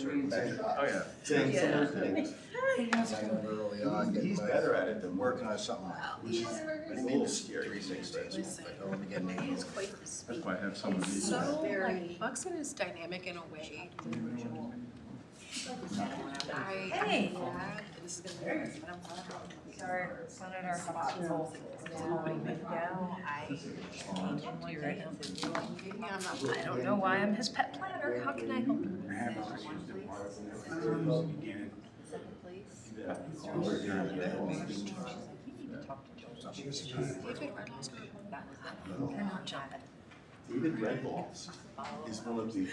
Oh, yeah. Saying similar things. Early on, He's better at it than working on something. which is a little scary. 360. Let me get an He's quite the speaker. That's why I have some of these. So like Buxton is dynamic in a way. Hey. This is gonna be, but I'm Sorry, Senator Hopkins told me now. I hear him. yeah, I'm not. I don't know why I'm his pet planner. How can I help him? David Redballs is one of the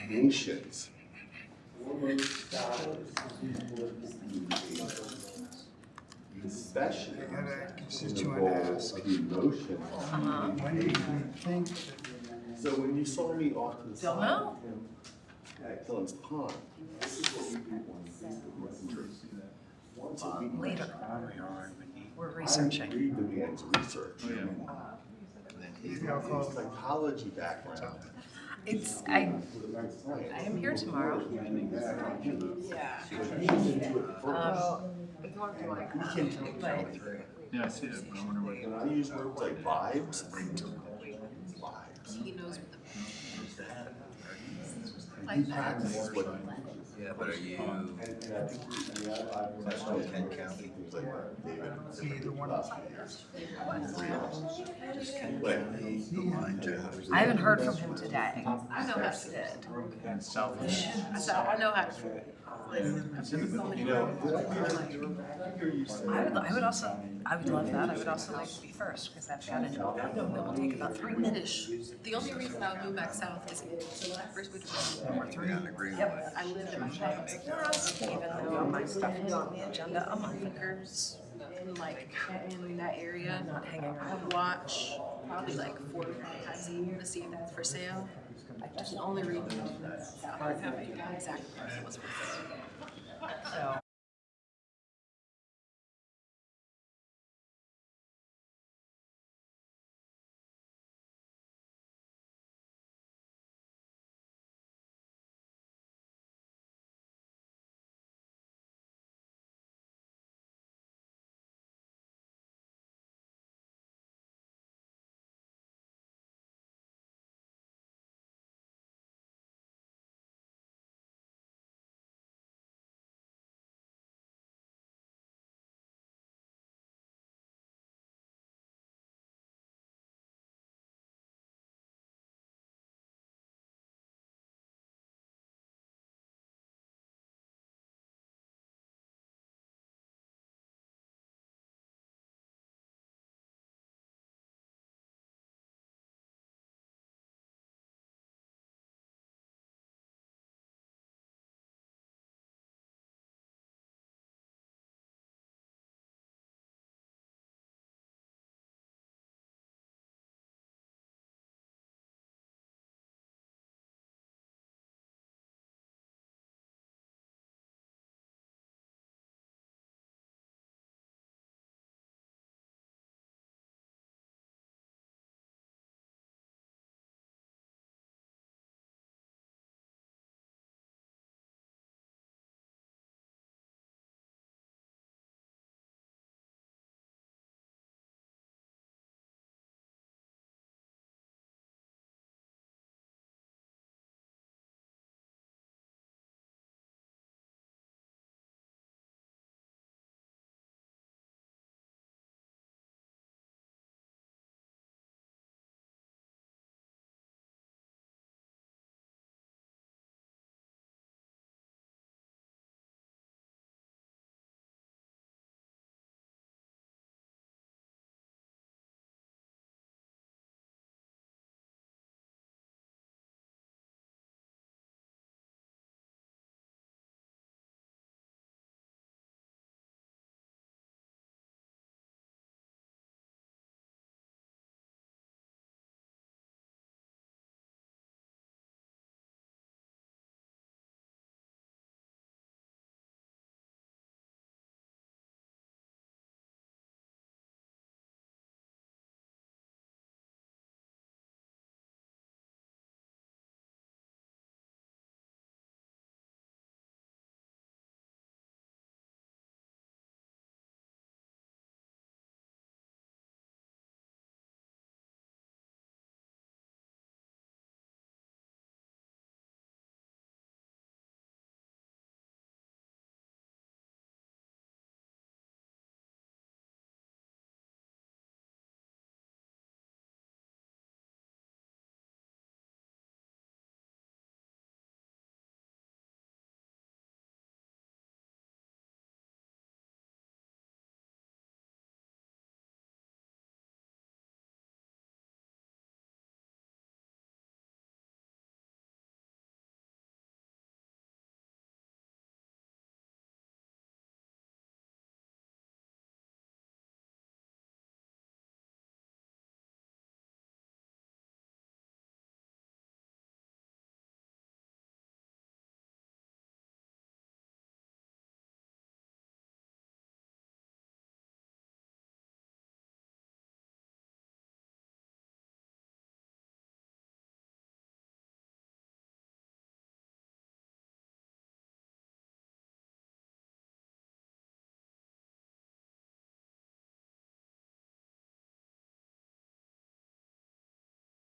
nation's foremost scholars especially in the role of emotion. So when you saw me off to the Don't side know. at Killen's Pond, this is what we do once a week. Later. We're I researching. read the man's research. Oh, yeah. His psychology background. It's with a nice science. I am here tomorrow. Yeah. He's into it first. It's hard to like. He can tell But Yeah, I see it, but I wonder what. when I use words like vibes, vibes. He knows what the. And he practices what Yeah, but are you, and I think that's all Kent County? things like David. Either one. Last few years. I haven't heard from him today. I know how to. Did. And South. I know how to. That's in the middle. You know, I hear you say. I would also, I would love that. I would also like to be first because I've got it will take about 3 minutes. The only reason I would move back south is when I first moved to Number 3 on the Greenway. Yep. I lived in my house. Even though my stuff is on the agenda a month ago. Thinkers, like in that area. Not hanging I around. would watch probably like 4 to 5 times a year to see if that's for sale. That's the only reason I moved south. I have exactly where it was for sale. So.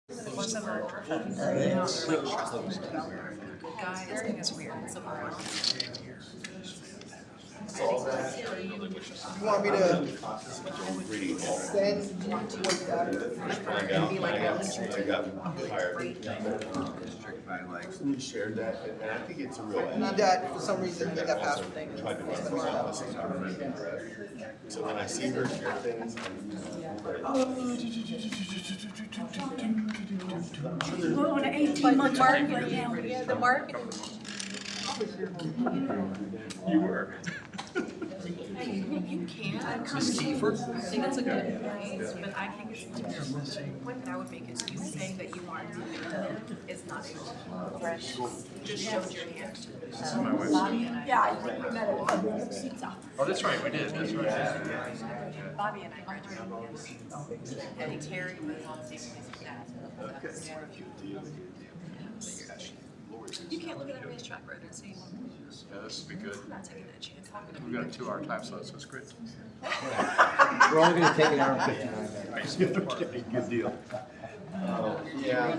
What's the word? Good guy, this thing is weird. It's a viral. You want me to send Be like, at least you're Strict by like. We shared that, and I think it's a real. not that for some reason you got password thing. Tried to make this up. So when I see her share things, We're on an 18-month mark right now. Yeah, the market. You were. You can. Ms. Kiefer? I think that's a good point, but I think it's the point that I would make is you saying that you want to do it is not fresh. Just showed your hand. This is my wife's. Yeah, I think we met at Oh, that's right, we did, that's right. Bobby and I graduated together. And Terry was on the same place as Dad. You can't look at that racetrack road and see. Yeah, this would be good. I'm not taking that chance. We've got a 2-hour time slot, so it's great. We're only gonna take an hour and 59 minutes. Okay, good deal. yeah,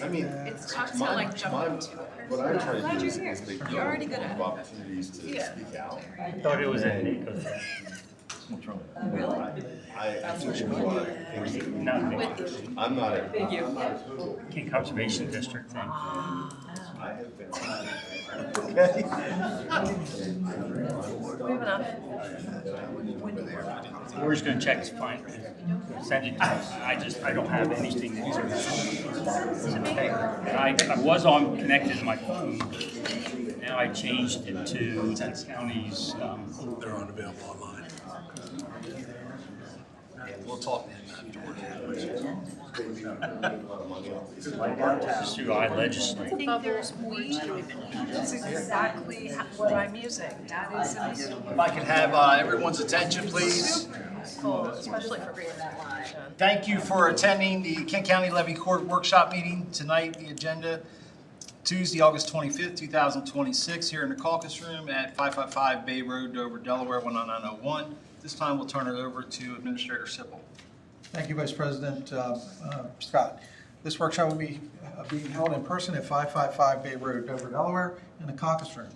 I mean, It's tough to like jump into it. what I'm trying to Glad do you're is here. make You're already good at it. opportunities to Yeah. speak out. I thought it was a NACO thing. I think there's a lot of things that we Not do. me. I'm not a, King Conservation District thing. I have been. We have enough. We're just gonna check to find, send it to us. I don't have anything. I was on connected to my phone. Now I changed it to the county's, They're unavailable online. We'll talk to him just through iLegislate. I think there's we. That's exactly what I'm using. That is amazing. If I could have everyone's attention, please. Cool, especially for reading that line. Thank you for attending the Kent County Levy Court Workshop Meeting tonight. The agenda, Tuesday, August 25th, 2026, here in the caucus room at 555 Bay Road, Dover, Delaware, 19901. This time we'll turn it over to Administrator Sipple. Thank you, Vice President Scott. This workshop will be being held in person at 555 Bay Road, Dover, Delaware, in the caucus room.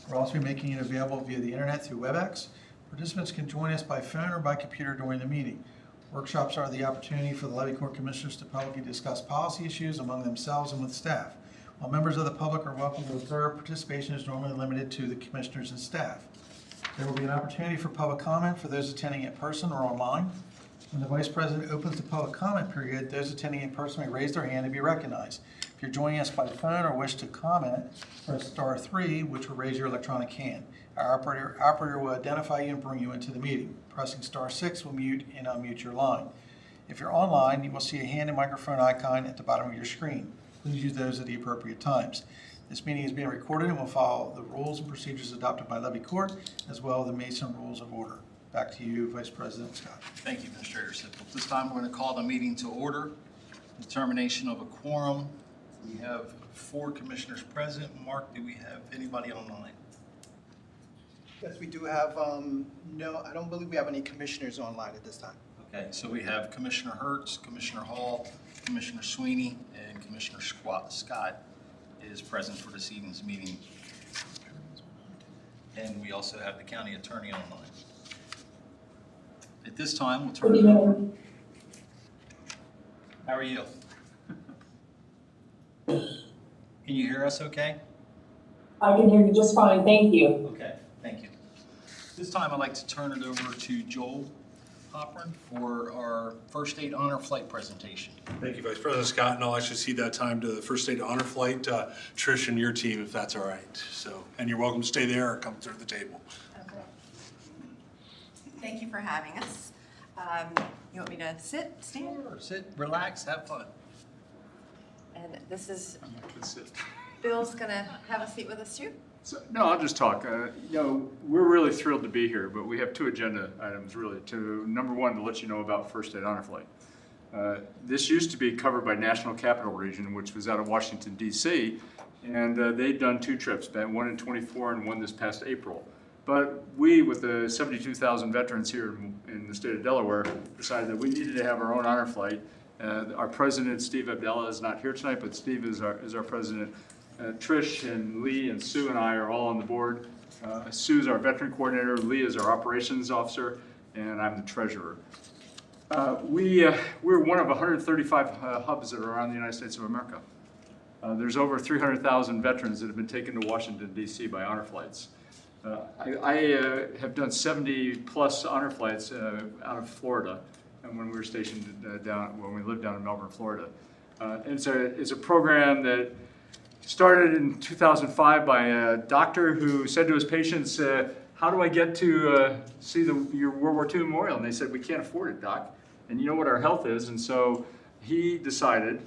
We'll also be making it available via the internet through WebEx. Participants can join us by phone or by computer during the meeting. Workshops are the opportunity for the Levy Court Commissioners to publicly discuss policy issues among themselves and with staff. While members of the public are welcome to observe, participation is normally limited to the commissioners and staff. There will be an opportunity for public comment for those attending in person or online. When the Vice President opens the public comment period, those attending in person may raise their hand and be recognized. If you're joining us by phone or wish to comment, press *3, which will raise your electronic hand. Our operator will identify you and bring you into the meeting. Pressing *6 will mute and unmute your line. If you're online, you will see a hand and microphone icon at the bottom of your screen. Please use those at the appropriate times. This meeting is being recorded and will follow the rules and procedures adopted by Levy Court, as well as the Mason Rules of Order. Back to you, Vice President Scott. Thank you, Administrator Sipple. This time we're going to call the meeting to order. Determination of a quorum. We have 4 commissioners present. Mark, do we have anybody online? Yes, we do have, no, I don't believe we have any commissioners online at this time. Okay, so we have Commissioner Hertz, Commissioner Hall, Commissioner Sweeney, and Commissioner Scott is present for this evening's meeting. And we also have the county attorney online. At this time, we'll turn it over. How are you? Can you hear us okay? I can hear you just fine, thank you. Okay, thank you. This time I'd like to turn it over to Joel Hopper for our First Aid Honor Flight presentation. Thank you, Vice President Scott, and I'll actually cede that time to the First Aid Honor Flight, Trish and your team, if that's all right. So, and you're welcome to stay there or come through the table. Okay. Thank you for having us. You want me to sit, stand? Sure, sit, relax, have fun. And this is, That's it. Bill's gonna have a seat with us too? So, no, I'll just talk. We're really thrilled to be here, but we have 2 agenda items really. Number 1, to let you know about First Aid Honor Flight. This used to be covered by National Capital Region, which was out of Washington, D.C., and they'd done 2 trips, one in '24 and one this past April. But we, with the 72,000 veterans here in the state of Delaware, decided that we needed to have our own honor flight, Our president, Steve Abdallah, is not here tonight, but Steve is our president. Trish and Lee and Sue and I are all on the board. Sue's our veteran coordinator, Lee is our operations officer, and I'm the treasurer. We're one of 135 hubs that are around the United States of America. There's over 300,000 veterans that have been taken to Washington, D.C. by honor flights. I have done 70 plus honor flights out of Florida, and when we were stationed when we lived down in Melbourne, Florida. It's a program that started in 2005 by a doctor who said to his patients, how do I get to see your World War II memorial? And they said, we can't afford it, doc. And you know what our health is. And so he decided,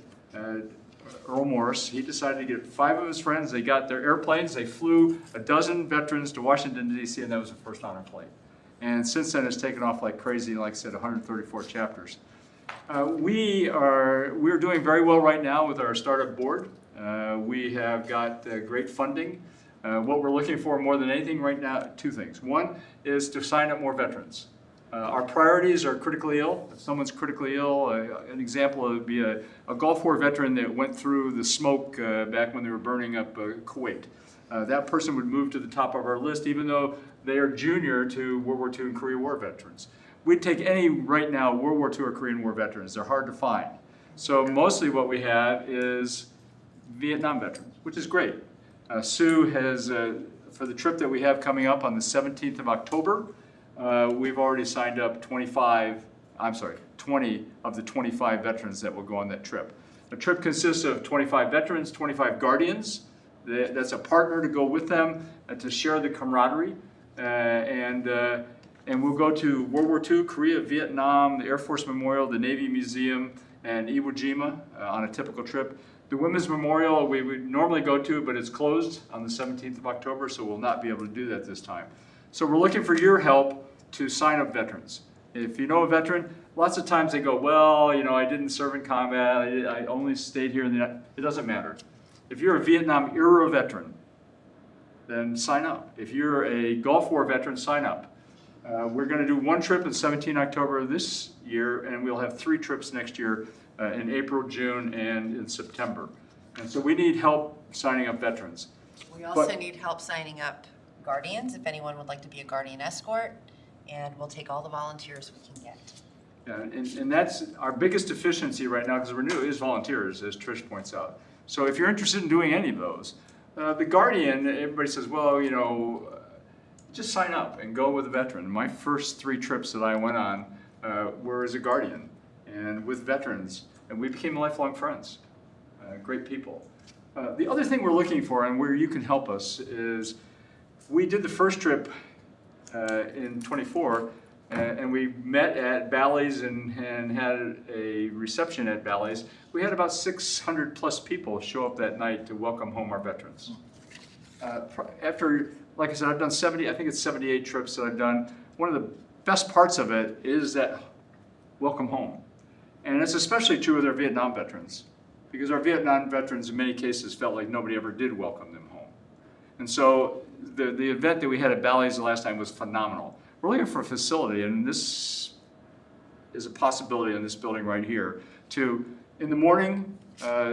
Earl Morris, he decided to get 5 of his friends. They got their airplanes. They flew a dozen veterans to Washington, D.C., and that was the first honor flight. And since then, it's taken off like crazy, like I said, 134 chapters. We're doing very well right now with our startup board. We have got great funding. What we're looking for more than anything right now, 2 things. One is to sign up more veterans. Our priorities are critically ill. If someone's critically ill, an example would be a Gulf War veteran that went through the smoke back when they were burning up Kuwait. That person would move to the top of our list even though they are junior to World War II and Korean War veterans. We'd take any right now World War II or Korean War veterans. They're hard to find. So mostly what we have is Vietnam veterans, which is great. Sue has, for the trip that we have coming up on the 17th of October, we've already signed up 20 of the 25 veterans that will go on that trip. The trip consists of 25 veterans, 25 guardians. That's a partner to go with them to share the camaraderie. And we'll go to World War II, Korea, Vietnam, the Air Force Memorial, the Navy Museum, and Iwo Jima on a typical trip. The Women's Memorial we would normally go to, but it's closed on the 17th of October, so we'll not be able to do that this time. So we're looking for your help to sign up veterans. If you know a veteran, lots of times they go, well, you know, I didn't serve in combat, I only stayed here in the United States. It doesn't matter. If you're a Vietnam era veteran, then sign up. If you're a Gulf War veteran, sign up. We're going to do 1 trip in 17 October this year, and we'll have 3 trips next year in April, June, and in September. And so we need help signing up veterans. We also need help signing up guardians, if anyone would like to be a guardian escort, and we'll take all the volunteers we can get. Yeah, and that's our biggest deficiency right now, because we're new, is volunteers, as Trish points out. So if you're interested in doing any of those, the guardian, everybody says, well, you know, just sign up and go with a veteran. My first 3 trips that I went on were as a guardian and with veterans, and we became lifelong friends, great people. The other thing we're looking for and where you can help us is, we did the first trip in 24, and we met at Bally's and had a reception at Bally's. We had about 600 plus people show up that night to welcome home our veterans. After, like I said, I've done 70, I think it's 78 trips that I've done. One of the best parts of it is that welcome home. And it's especially true with our Vietnam veterans, because our Vietnam veterans in many cases felt like nobody ever did welcome them home. And so the event that we had at Bally's the last time was phenomenal. We're looking for a facility, and this is a possibility in this building right here, to, in the morning,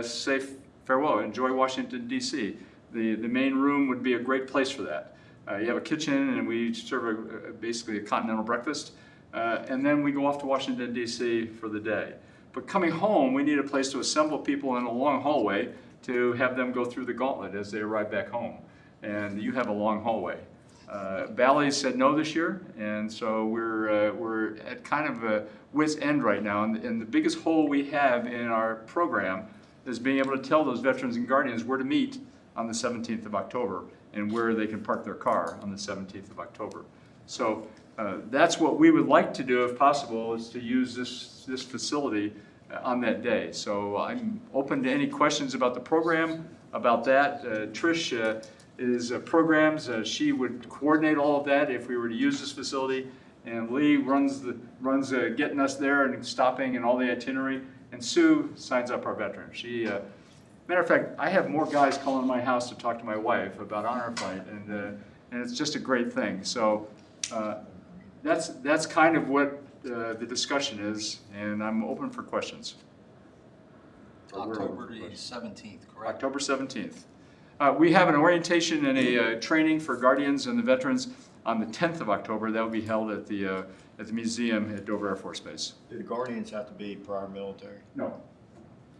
say farewell, enjoy Washington, D.C. The main room would be a great place for that. You have a kitchen, and we serve basically a continental breakfast, and then we go off to Washington, D.C. for the day. But coming home, we need a place to assemble people in a long hallway to have them go through the gauntlet as they arrive back home. And you have a long hallway. Bally's said no this year, and so we're at kind of a wit's end right now. And the biggest hole we have in our program is being able to tell those veterans and guardians where to meet on the 17th of October and where they can park their car on the 17th of October. So that's what we would like to do if possible, is to use this facility on that day. So I'm open to any questions about the program, about that. Trish is programs. She would coordinate all of that if we were to use this facility. And Lee runs getting us there and stopping and all the itinerary. And Sue signs up our veterans. Matter of fact, I have more guys calling my house to talk to my wife about honor flight, and it's just a great thing. So that's kind of what the discussion is, and I'm open for questions. October the 17th, correct? October 17th. We have an orientation and a training for guardians and the veterans on the 10th of October. That will be held at the museum at Dover Air Force Base. Do the guardians have to be prior military? No.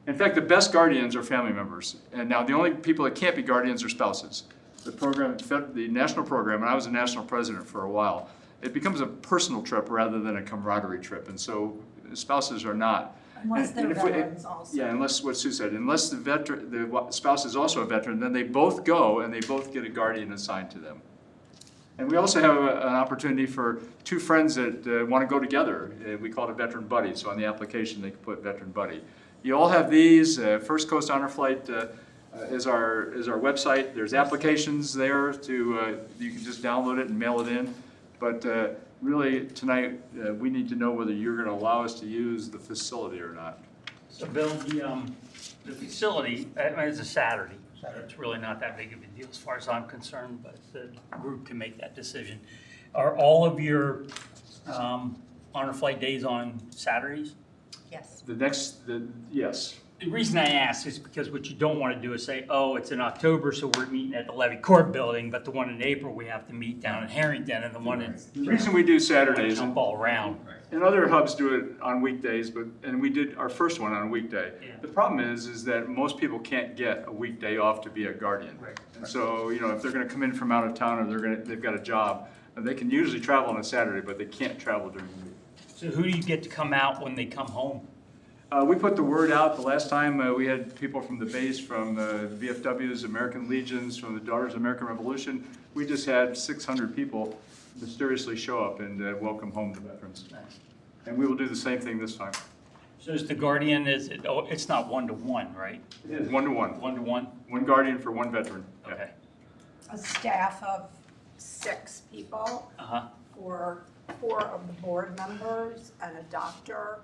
In fact, the best guardians are family members. And now the only people that can't be guardians are spouses. The program, the national program, and I was a national president for a while, it becomes a personal trip rather than a camaraderie trip. And so spouses are not. Unless they're And if we- veterans also. Yeah, unless what Sue said, unless the spouse is also a veteran, then they both go and they both get a guardian assigned to them. And we also have an opportunity for two friends that want to go together. We call it a veteran buddy. So on the application, they can put veteran buddy. You all have these. First Coast Honor Flight is our website. There's applications there to you can just download it and mail it in. But really tonight we need to know whether you're going to allow us to use the facility or not. So Bill, the facility, I mean, it's a Saturday. It's really not that big of a deal as far as I'm concerned, but the group can make that decision. Are all of your honor flight days on Saturdays? Yes. Yes. The reason I ask is because what you don't want to do is say, oh, it's in October, so we're meeting at the Levy Court building, but the one in April, we have to meet down in Harrington, and the one in... The reason we do Saturdays, Jump all around. and other hubs do it on weekdays, and we did our first one on a weekday. Yeah. The problem is that most people can't get a weekday off to be a guardian. And so, you know, if they're going to come in from out of town or they've got a job, they can usually travel on a Saturday, but they can't travel during the week. So who do you get to come out when they come home? We put the word out. The last time we had people from the base, from VFWs, American Legions, from the Daughters of the American Revolution. We just had 600 people mysteriously show up and welcome home the veterans. And we will do the same thing this time. So is the guardian, it's not one-to-one, right? It is one-to-one. One-to-one? One guardian for one veteran. Yeah. Okay. A staff of 6 people, Uh-huh. for 4 of the board members and a doctor,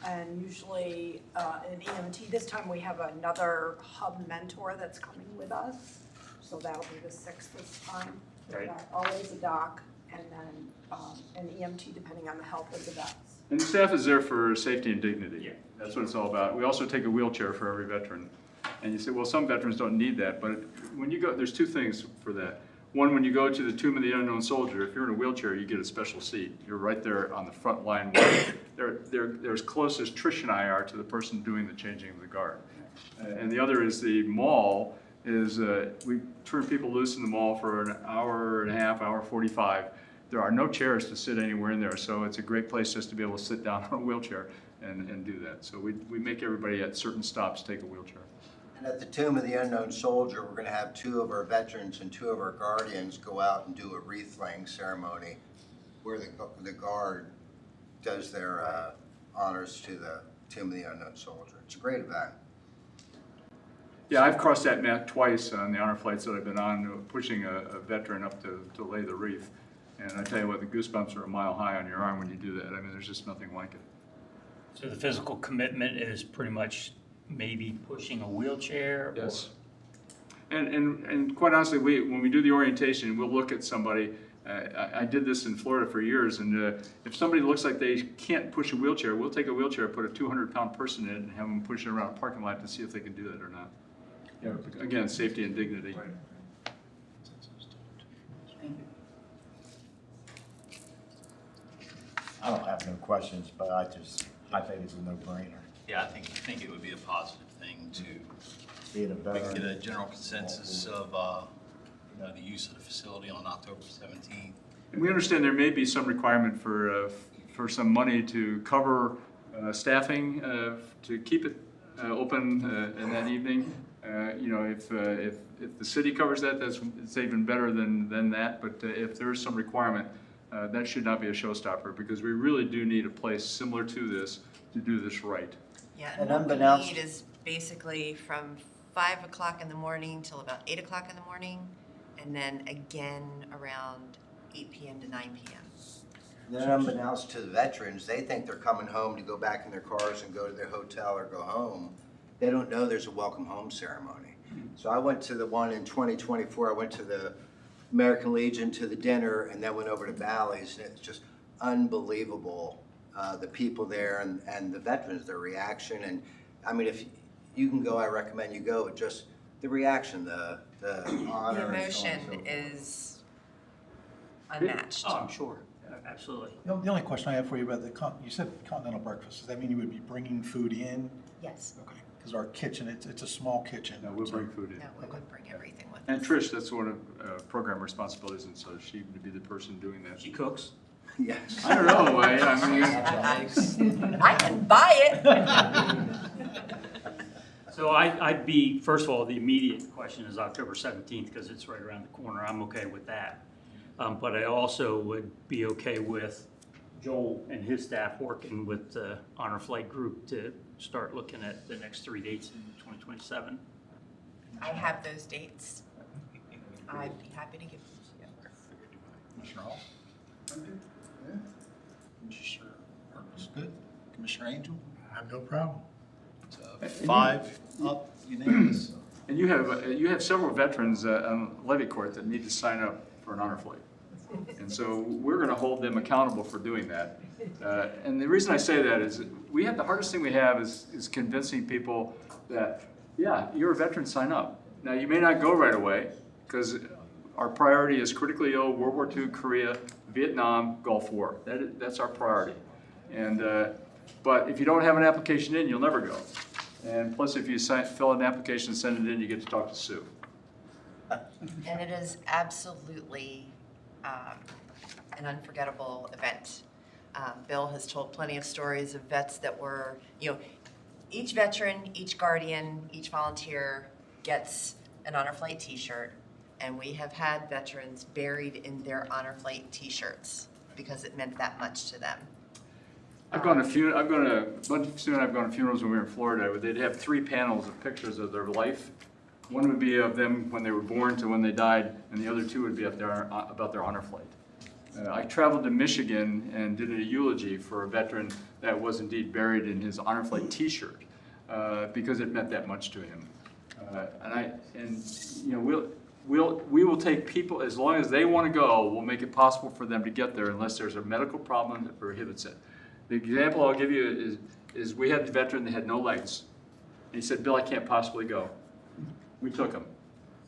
and usually an EMT. This time we have another hub mentor that's coming with us, so that'll be the 6th this time. Right. Always a doc, and then an EMT depending on the health of the vets. And the staff is there for safety and dignity. Yeah. That's what it's all about. We also take a wheelchair for every veteran. And you say, well, some veterans don't need that, but when you go, there's 2 things for that. One, when you go to the Tomb of the Unknown Soldier, if you're in a wheelchair, you get a special seat. You're right there on the front line. They're as close as Trish and I are to the person doing the changing of the guard. And the other is the mall is, we turn people loose in the mall for an hour and a half, hour 45. There are no chairs to sit anywhere in there, so it's a great place just to be able to sit down on a wheelchair and do that. So we make everybody at certain stops take a wheelchair. And at the Tomb of the Unknown Soldier, we're going to have 2 of our veterans and 2 of our guardians go out and do a wreath-laying ceremony where the guard does their honors to the Tomb of the Unknown Soldier. It's a great event. Yeah, I've crossed that mat twice on the honor flights that I've been on, pushing a veteran up to lay the wreath. And I tell you what, the goosebumps are a mile high on your arm when you do that. I mean, there's just nothing like it. So the physical commitment is pretty much maybe pushing a wheelchair? Yes. And quite honestly, when we do the orientation, we'll look at somebody. I did this in Florida for years, and if somebody looks like they can't push a wheelchair, we'll take a wheelchair, put a 200-pound person in it, and have them push it around a parking lot to see if they can do that or not. Yeah, again, safety and dignity. I don't have no questions, but I think it's a no-brainer. Yeah, I think it would be a positive thing to Being a we can get veteran. a general consensus of the use of the facility on October 17th. And we understand there may be some requirement for some money to cover staffing to keep it open in that evening. You know, if the city covers that, it's even better than that. But if there is some requirement, that should not be a showstopper, because we really do need a place similar to this to do this right. Yeah, And and what we unbeknownst- need is basically from 5 o'clock in the morning till about 8 o'clock in the morning, and then again around 8 p.m. to 9 p.m. Then unbeknownst to the veterans, they think they're coming home to go back in their cars and go to their hotel or go home. They don't know there's a welcome home ceremony. So I went to the one in 2024, I went to the American Legion to the dinner and then went over to Bally's, and it's just unbelievable, the people there and the veterans, their reaction. And I mean, if you can go, I recommend you go, but just the reaction, the honor. The and so on emotion and so forth. is unmatched. Oh, I'm sure, absolutely. The only question I have for you about you said continental breakfast, does that mean you would be bringing food in? Yes. Okay, because our kitchen, it's a small kitchen. No, we'll bring food in. No, we would bring everything with us. And Trish, that's one of program responsibilities, and so she would be the person doing that. She cooks. Yes. I don't know, I can buy it. So I'd be, first of all, the immediate question is October 17th, because it's right around the corner. I'm okay with that. But I also would be okay with Joel and his staff working with the Honor Flight group to start looking at the next 3 dates in 2027. I have those dates. I'd be happy to give them to you. Commissioner Hall? Commissioner Harkness, good. Commissioner Angel? I have no problem. 5 up, unanimous. And you have several veterans on Levy Court that need to sign up for an honor flight. And so we're going to hold them accountable for doing that. And the reason I say that is the hardest thing we have is convincing people that, yeah, you're a veteran, sign up. Now, you may not go right away because our priority is critically ill, World War II, Korea, Vietnam, Gulf War. That's our priority. And, but if you don't have an application in, you'll never go. And plus, if you fill an application and send it in, you get to talk to Sue. And it is absolutely an unforgettable event. Bill has told plenty of stories of vets that were, each veteran, each guardian, each volunteer gets an Honor Flight t-shirt, and we have had veterans buried in their Honor Flight t-shirts because it meant that much to them. I've gone to funerals when we were in Florida. They'd have 3 panels of pictures of their life. One would be of them when they were born to when they died, and the other 2 would be about their honor flight. I traveled to Michigan and did a eulogy for a veteran that was indeed buried in his honor flight t-shirt because it meant that much to him. We will take people, as long as they want to go, we'll make it possible for them to get there unless there's a medical problem that prohibits it. The example I'll give you is we had the veteran that had no legs. And he said, Bill, I can't possibly go. We took him.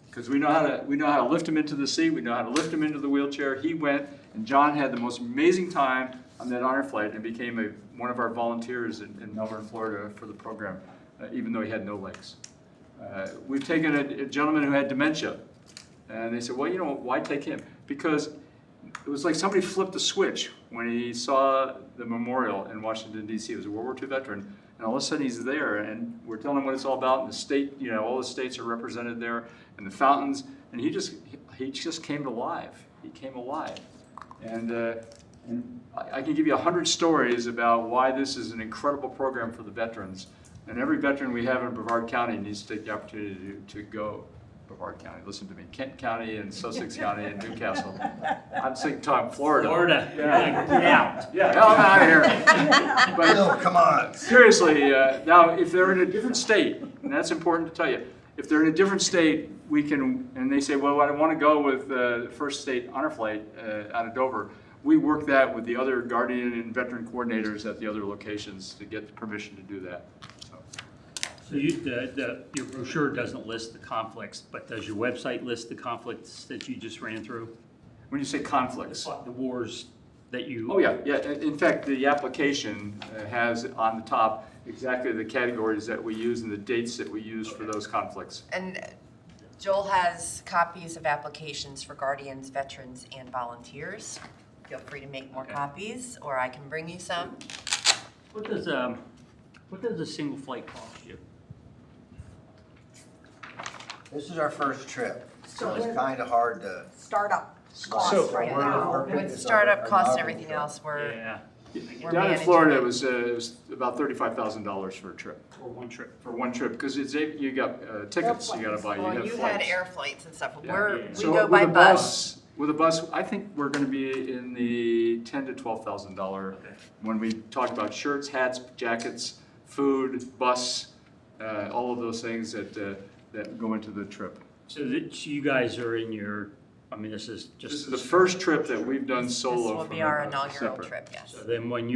Because we know how to lift him into the seat, we know how to lift him into the wheelchair. He went, and John had the most amazing time on that honor flight and became one of our volunteers in Melbourne, Florida for the program, even though he had no legs. We've taken a gentleman who had dementia, and they said, well, why take him? Because it was like somebody flipped a switch when he saw the memorial in Washington, D.C. It was a World War II veteran, and all of a sudden he's there, and we're telling him what it's all about, and the state, all the states are represented there, and the fountains, and he just came alive. He came alive. And I can give you 100 stories about why this is an incredible program for the veterans, and every veteran we have in Brevard County needs to take the opportunity to go. Brevard County, listen to me, Kent County and Sussex County and Newcastle. I'm saying talking Florida. Florida, yeah, get out. Yeah, I'm out of here. But Bill, come on. seriously, now if they're in a different state, and that's important to tell you, if they're in a different state, we can, and they say, well, I want to go with the First State Honor Flight out of Dover, we work that with the other guardian and veteran coordinators at the other locations to get the permission to do that. So your brochure doesn't list the conflicts, but does your website list the conflicts that you just ran through? When you say conflicts? The wars that you... Oh, yeah. In fact, the application has on the top exactly the categories that we use and the dates that we use for those conflicts. And Joel has copies of applications for guardians, veterans, and volunteers. Feel free to make more copies, or I can bring you some. What does a single flight cost you? This is our first trip, so it's kind of hard to. Startup costs right now. With startup costs and everything else, we're Down in Florida, it was about $35,000 for a trip. For one trip? For one trip, because you got tickets you got to buy. Well, you had flights. air flights and stuff. Yeah. We So go by bus. With a bus, I think we're going to be in the $10,000 to $12,000 when we talk about shirts, hats, jackets, food, bus, all of those things that go into the trip. So that you guys are in your, this is just... This is the first trip that we've done solo. This will be our inaugural trip, yes. So then when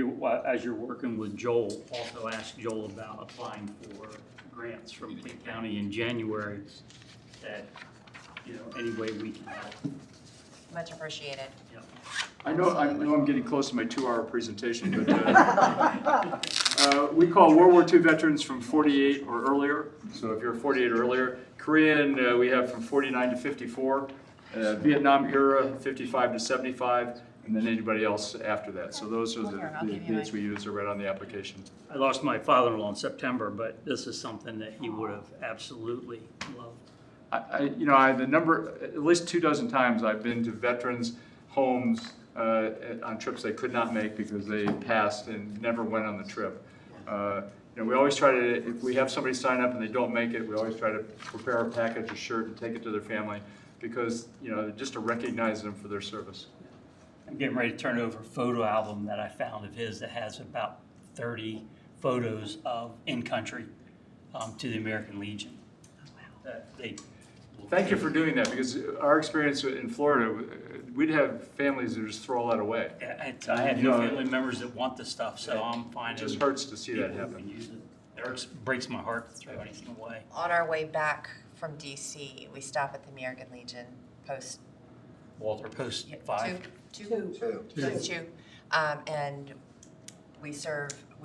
as you're working with Joel, also ask Joel about applying for grants from King County in January that, any way we can help. Much appreciated. I know I'm getting close to my 2-hour presentation, but we call World War II veterans from 48 or earlier. So if you're 48 or earlier, Korean we have from 49 to 54, Vietnam era 55 to 75, and then anybody else after that. So those are the dates we use are right on the application. I lost my father-in-law in September, but this is something that he would have absolutely loved. The number, at least 24 times I've been to veterans' homes on trips they could not make because they passed and never went on the trip. We always try to, if we have somebody sign up and they don't make it, we always try to prepare a package, a shirt, and take it to their family because, just to recognize them for their service. I'm getting ready to turn over a photo album that I found of his that has about 30 photos of in-country to the American Legion. Thank you for doing that because our experience in Florida, we'd have families that just throw all that away. I have no family members that want this stuff, so I'm finding it just hurts to see that happen. It breaks my heart to throw anything away. On our way back from DC, we stop at the American Legion post. Walter, post 5. Two. And we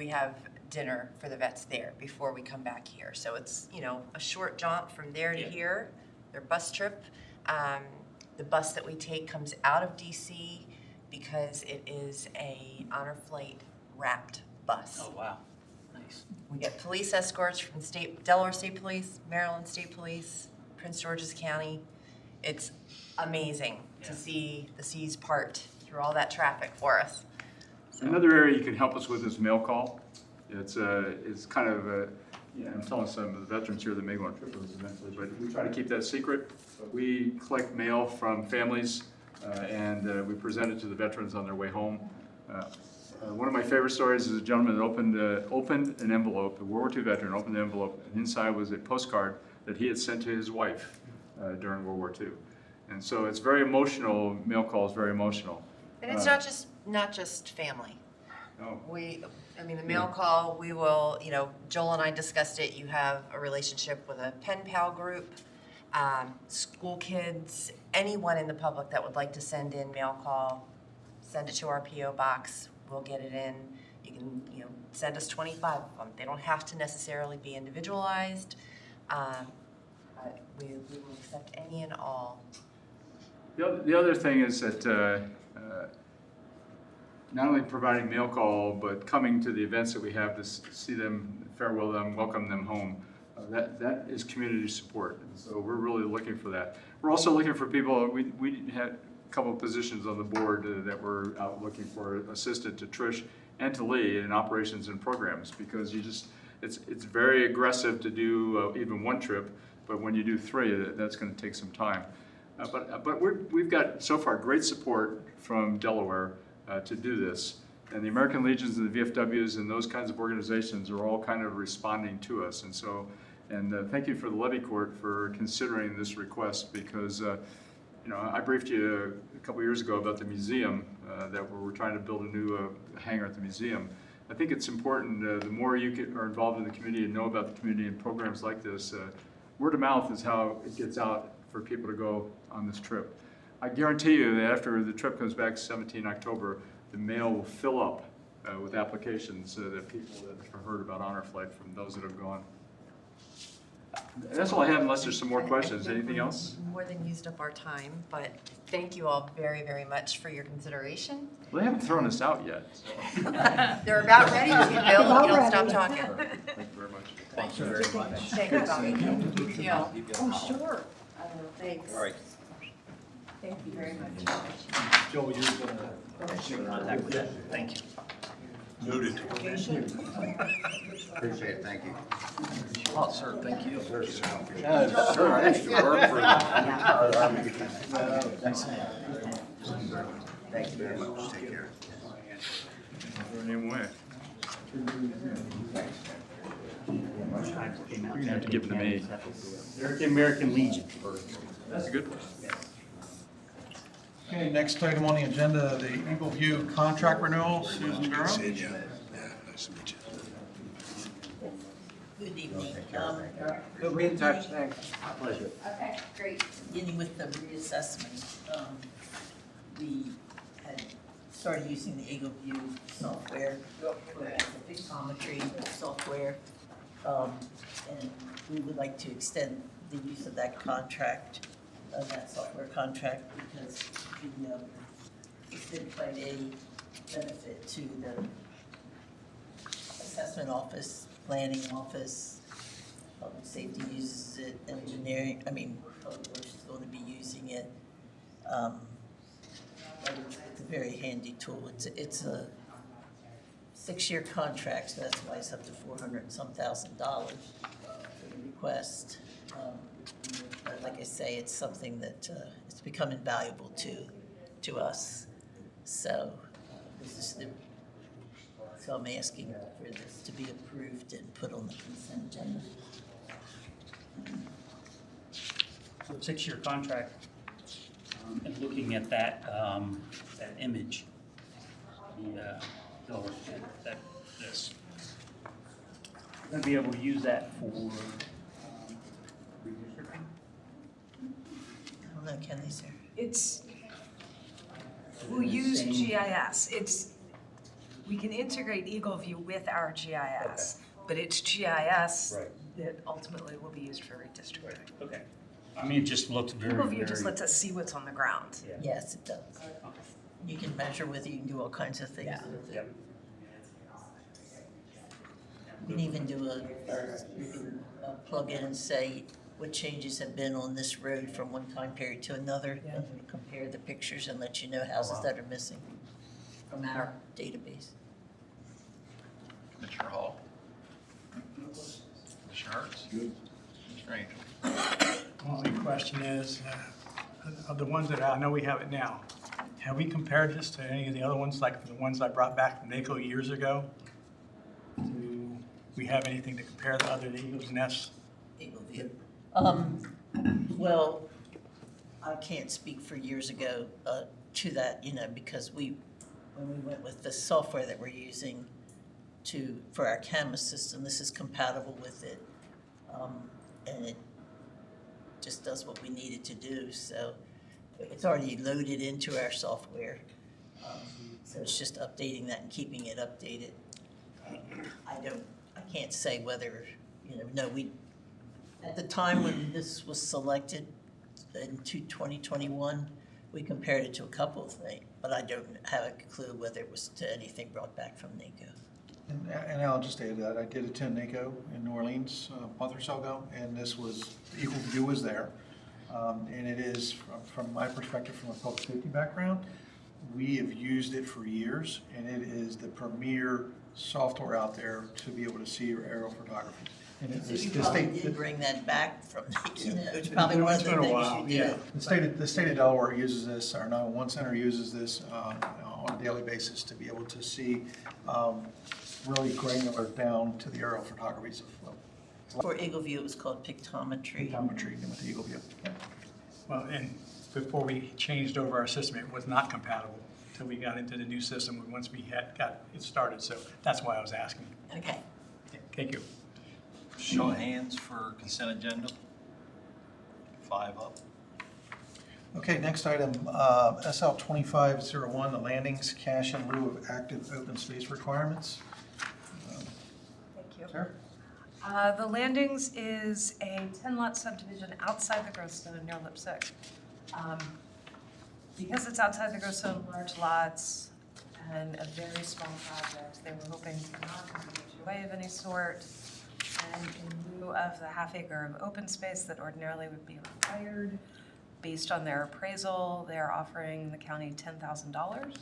have dinner for the vets there before we come back here. So it's, a short jaunt from there to here, their bus trip. The bus that we take comes out of DC because it is a honor flight wrapped bus. Oh, wow. Nice. We get police escorts from Delaware State Police, Maryland State Police, Prince George's County. It's amazing to see the seas part through all that traffic for us. So. Another area you can help us with is mail call. It's kind of I'm telling some of the veterans here that may want to trip with us eventually, but we try to keep that secret. We collect mail from families and we present it to the veterans on their way home. One of my favorite stories is a gentleman that opened an envelope, a World War II veteran opened the envelope, and inside was a postcard that he had sent to his wife during World War II. And so it's very emotional, mail call is very emotional. And it's not just family. No. The mail call, we will, Joel and I discussed it, you have a relationship with a pen pal group, school kids, anyone in the public that would like to send in mail call, send it to our P.O. box, we'll get it in. You can, send us 25 of them. They don't have to necessarily be individualized, but we will accept any and all. The other thing is that not only providing mail call, but coming to the events that we have to see them, farewell them, welcome them home. That is community support, and so we're really looking for that. We're also looking for people. We had a couple of positions on the board that we're out looking for assistant to Trish and to Lee in operations and programs because it's very aggressive to do even one trip, but when you do 3, that's going to take some time. But we've got so far great support from Delaware to do this. And the American Legions and the VFWs and those kinds of organizations are all kind of responding to us. And so, thank you for the Levy Court for considering this request because, I briefed you a couple years ago about the museum that we're trying to build a new hangar at the museum. I think it's important, the more you are involved in the community and know about the community and programs like this, word of mouth is how it gets out for people to go on this trip. I guarantee you that after the trip comes back 17 October, the mail will fill up with applications that people that have heard about Honor Flight from those that have gone. That's all I have unless there's some more questions. Anything else? More than used up our time, but thank you all very, very much for your consideration. Well, they haven't thrown us out yet. So. They're about ready to, Bill, if you don't stop talking. Thank you very much. Thank you very much. Thank you, Bobby. Oh, sure. Thanks. All right. Thank you very much. Joe, you're going to make contact with that. Thank you. Noted. Appreciate it, thank you. Oh, sir, thank you. Sure, Sure, I used to work for the Army. Thanks. Thank you very much, take care. Anyway. You're going to have to give them to me. They're the American Legion. That's a good one. Okay, next item on the agenda, the Eagle View contract renewal. Susan Durham. Yeah, nice to meet you. Good evening. We'll be in touch, thanks. My pleasure. Okay, great. Beginning with the reassessment, we had started using the Eagle View software for the pictometry software. And we would like to extend the use of that contract, that software contract, because it's been quite a benefit to the assessment office, planning office, public safety uses it, engineering, public works is going to be using it. But it's a very handy tool. It's a 6-year contract, so that's why it's up to $400 and some thousand for the request. But like I say, it's something that it's become invaluable to us. So so I'm asking for this to be approved and put on the consent agenda. So 6-year contract, and looking at that, that image, this, we're gonna be able to use that for redistricting? I don't know, Kenny's here. We'll use GIS. We can integrate Eagle View with our GIS, but it's GIS that ultimately will be used for redistricting. Okay. It just looks very, Eagle View just lets us see what's on the ground. Yeah. Yes, it does. You can measure with it, you can do all kinds of things with it. Yep. You can even do a plug in and say what changes have been on this road from one time period to another, and compare the pictures and let you know houses that are missing from our database. Commissioner Hall? Commissioner Hertz? Mr. Angel? Only question is, of the ones that I know we have it now, have we compared this to any of the other ones, like the ones I brought back from NACO years ago? Do we have anything to compare the other Eagles Nest? Eagle View. Well, I can't speak for years ago to that, because when we went with the software that we're using for our camera system, this is compatible with it, and it just does what we need it to do. So it's already loaded into our software. So it's just updating that and keeping it updated. I can't say whether, at the time when this was selected in 2021, we compared it to a couple of things, but I don't have a clue whether it was to anything brought back from NACO. And I'll just add that I did attend NACO in New Orleans a month or so ago, and Eagle View was there. And it is, from my perspective, from a public safety background, we have used it for years, and it is the premier software out there to be able to see your aerial photography. And So you probably did bring that back from NACO. It's probably one of the things you did. The state of Delaware uses this, our 911 center uses this on a daily basis to be able to see really granular down to the aerial photographies of For Eagle View, it was called pictometry. Pictometry with the Eagle View. Yeah. Well, and before we changed over our system, it was not compatible until we got into the new system once we got it started. So that's why I was asking. Okay. Thank you. Show of hands for consent agenda. 5 up. Okay, next item, SL 2501, the landings, cash in lieu of active open space requirements. Thank you. Sarah? The Landings is a 10-lot subdivision outside the growth zone near Lipsick. Because it's outside the growth zone, large lots, and a very small project, they were hoping to not have a HOA of any sort. And in lieu of the half-acre of open space that ordinarily would be required, based on their appraisal, they're offering the county $10,000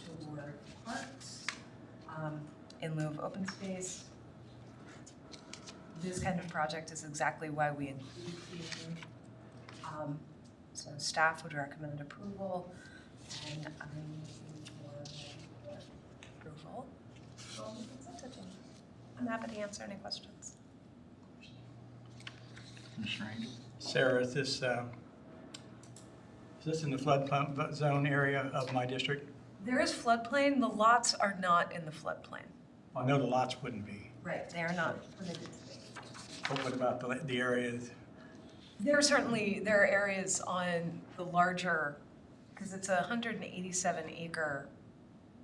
toward parks in lieu of open space. This kind of project is exactly why we include these. So staff would recommend approval, and I'm looking for approval. I'm happy to answer any questions. Commissioner Angel? Sarah, is this in the flood zone area of my district? There is floodplain. The lots are not in the floodplain. I know the lots wouldn't be. Right, they are not permitted to be. What about the areas? There are areas on the larger, because it's a 187 acre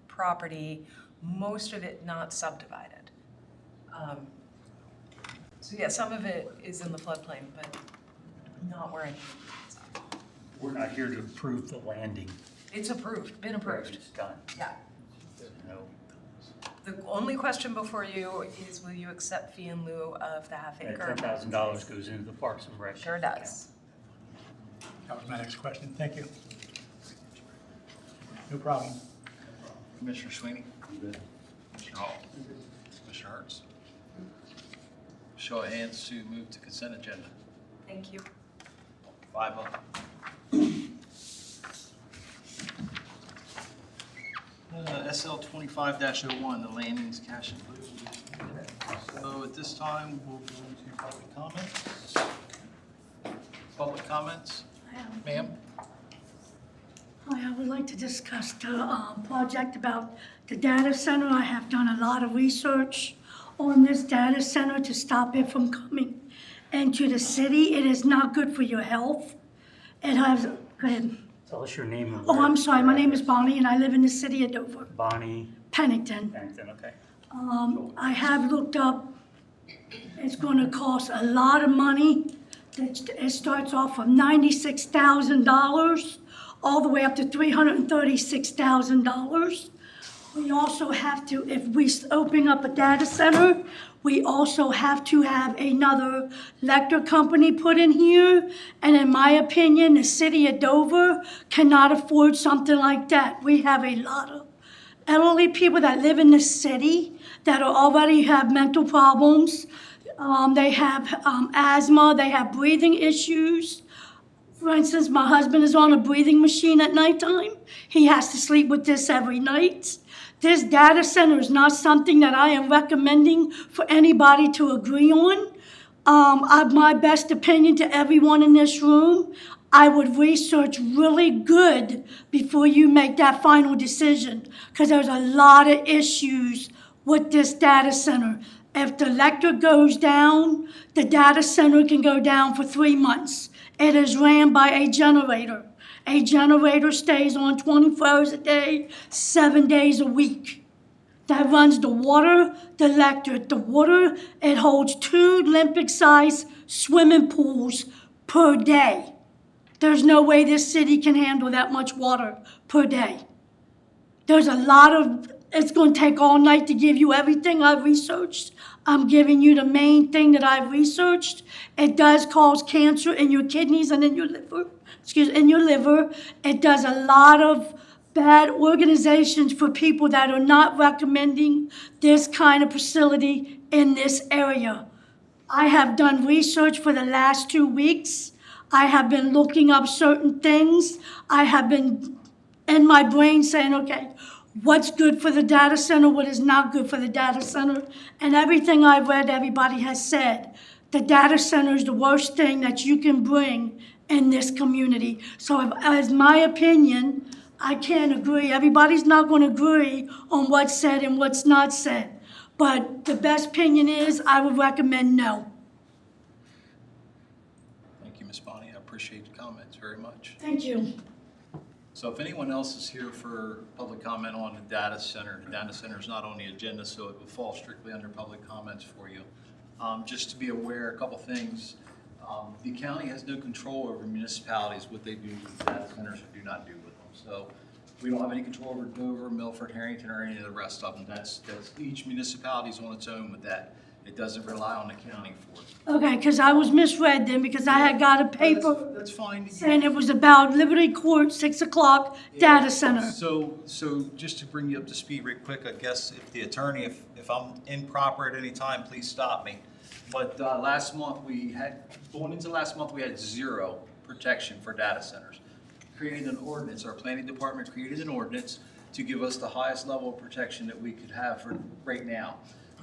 property, most of it not subdivided. So yeah, some of it is in the floodplain, but not where any. We're not here to approve the landing. It's approved, been approved. It's done. Yeah. No. The only question before you is, will you accept fee in lieu of the half That acre? $10,000 goes into the Parks and Rec. Sure does. That was my next question. Thank you. No problem. Commissioner Sweeney? Commissioner Hall? Commissioner Hertz? Show of hands to move to consent agenda. Thank you. 5-0. SL 25-01, the landings cash and blue. So at this time, we'll go into public comments. Public comments? Ma'am? Hi, I would like to discuss the project about the data center. I have done a lot of research on this data center to stop it from coming into the city. It is not good for your health. It has, go ahead. Tell us your name and Oh, I'm sorry, my name is Bonnie and I live in the city of Dover. Bonnie Pennington. Pennington, okay. I have looked up, it's gonna cost a lot of money. It starts off from $96,000 all the way up to $336,000. We also have to, if we open up a data center, we also have to have another electric company put in here. And in my opinion, the city of Dover cannot afford something like that. We have a lot of elderly people that live in the city that already have mental problems. They have asthma, they have breathing issues. For instance, my husband is on a breathing machine at nighttime. He has to sleep with this every night. This data center is not something that I am recommending for anybody to agree on. My best opinion to everyone in this room, I would research really good before you make that final decision, because there's a lot of issues with this data center. If the electric goes down, the data center can go down for 3 months. It is ran by a generator. A generator stays on 24 hours a day, 7 days a week. That runs the water, the electric. The water, it holds 2 Olympic-sized swimming pools per day. There's no way this city can handle that much water per day. There's a lot of, it's going to take all night to give you everything I've researched. I'm giving you the main thing that I've researched. It does cause cancer in your kidneys and in your liver. In your liver. It does a lot of bad organizations for people that are not recommending this kind of facility in this area. I have done research for the last 2 weeks. I have been looking up certain things. I have been in my brain saying, okay, what's good for the data center, what is not good for the data center. And everything I've read, everybody has said, the data center is the worst thing that you can bring in this community. So as my opinion, I can't agree. Everybody's not going to agree on what's said and what's not said. But the best opinion is I would recommend no. Thank you, Ms. Bonnie. I appreciate the comments very much. Thank you. So if anyone else is here for public comment on the data center is not on the agenda, so it will fall strictly under public comments for you. Just to be aware, a couple things. The county has no control over municipalities, what they do with data centers or do not do with them. So we don't have any control over Dover, Milford, Harrington, or any of the rest of them. That's each municipality is on its own with that. It doesn't rely on the county for it. Okay, because I was misread then, because I had got a paper That's fine. saying it was about Liberty Court, 6 o'clock, data center. So just to bring you up to speed real quick, I guess if the attorney, if I'm improper at any time, please stop me. But last month going into last month, we had 0 protection for data centers. Created an ordinance, our planning department created an ordinance to give us the highest level of protection that we could have for right now.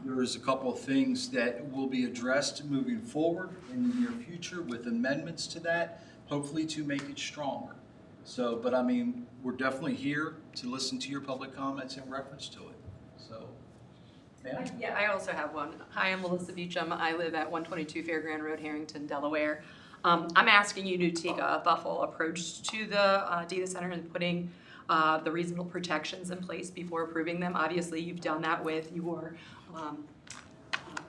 There is a couple of things that will be addressed moving forward in the near future with amendments to that, hopefully to make it stronger. So, but I mean, we're definitely here to listen to your public comments in reference to it. So, Yeah, I also have one. Hi, I'm Melissa Beecham. I live at 122 Fairground Road, Harrington, Delaware. I'm asking you to take a thoughtful approach to the data center and putting the reasonable protections in place before approving them. Obviously, you've done that with your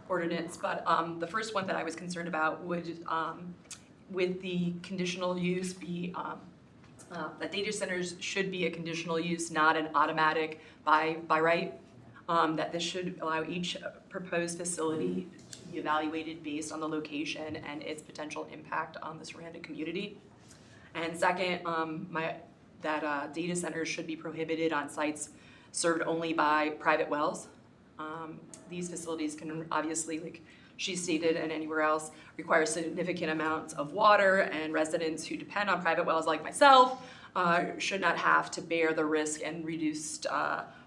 ordinance, but the first one that I was concerned about would, with the conditional use, be that data centers should be a conditional use, not an automatic by right. That this should allow each proposed facility to be evaluated based on the location and its potential impact on the surrounding community. And second, that data centers should be prohibited on sites served only by private wells. These facilities can obviously, like she stated and anywhere else, require significant amounts of water, and residents who depend on private wells like myself should not have to bear the risk and reduced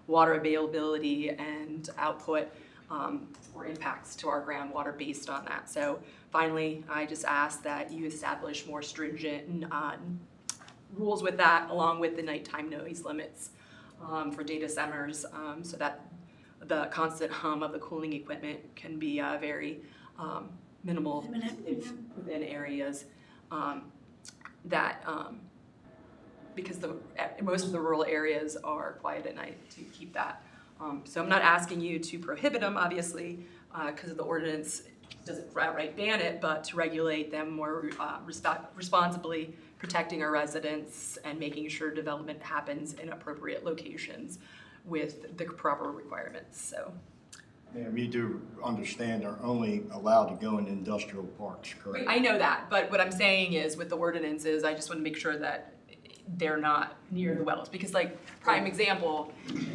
water availability and output or impacts to our groundwater based on that. So finally, I just ask that you establish more stringent rules with that, along with the nighttime noise limits for data centers, so that the constant hum of the cooling equipment can be very minimal within areas that because most of the rural areas are quiet at night to keep that. So I'm not asking you to prohibit them, obviously, because the ordinance doesn't outright ban it, but to regulate them more responsibly, protecting our residents and making sure development happens in appropriate locations with the proper requirements. So. Ma'am, you do understand they're only allowed to go in industrial parks, correct? I know that, but what I'm saying is with the ordinances, I just want to make sure that they're not near the wells, because like prime example,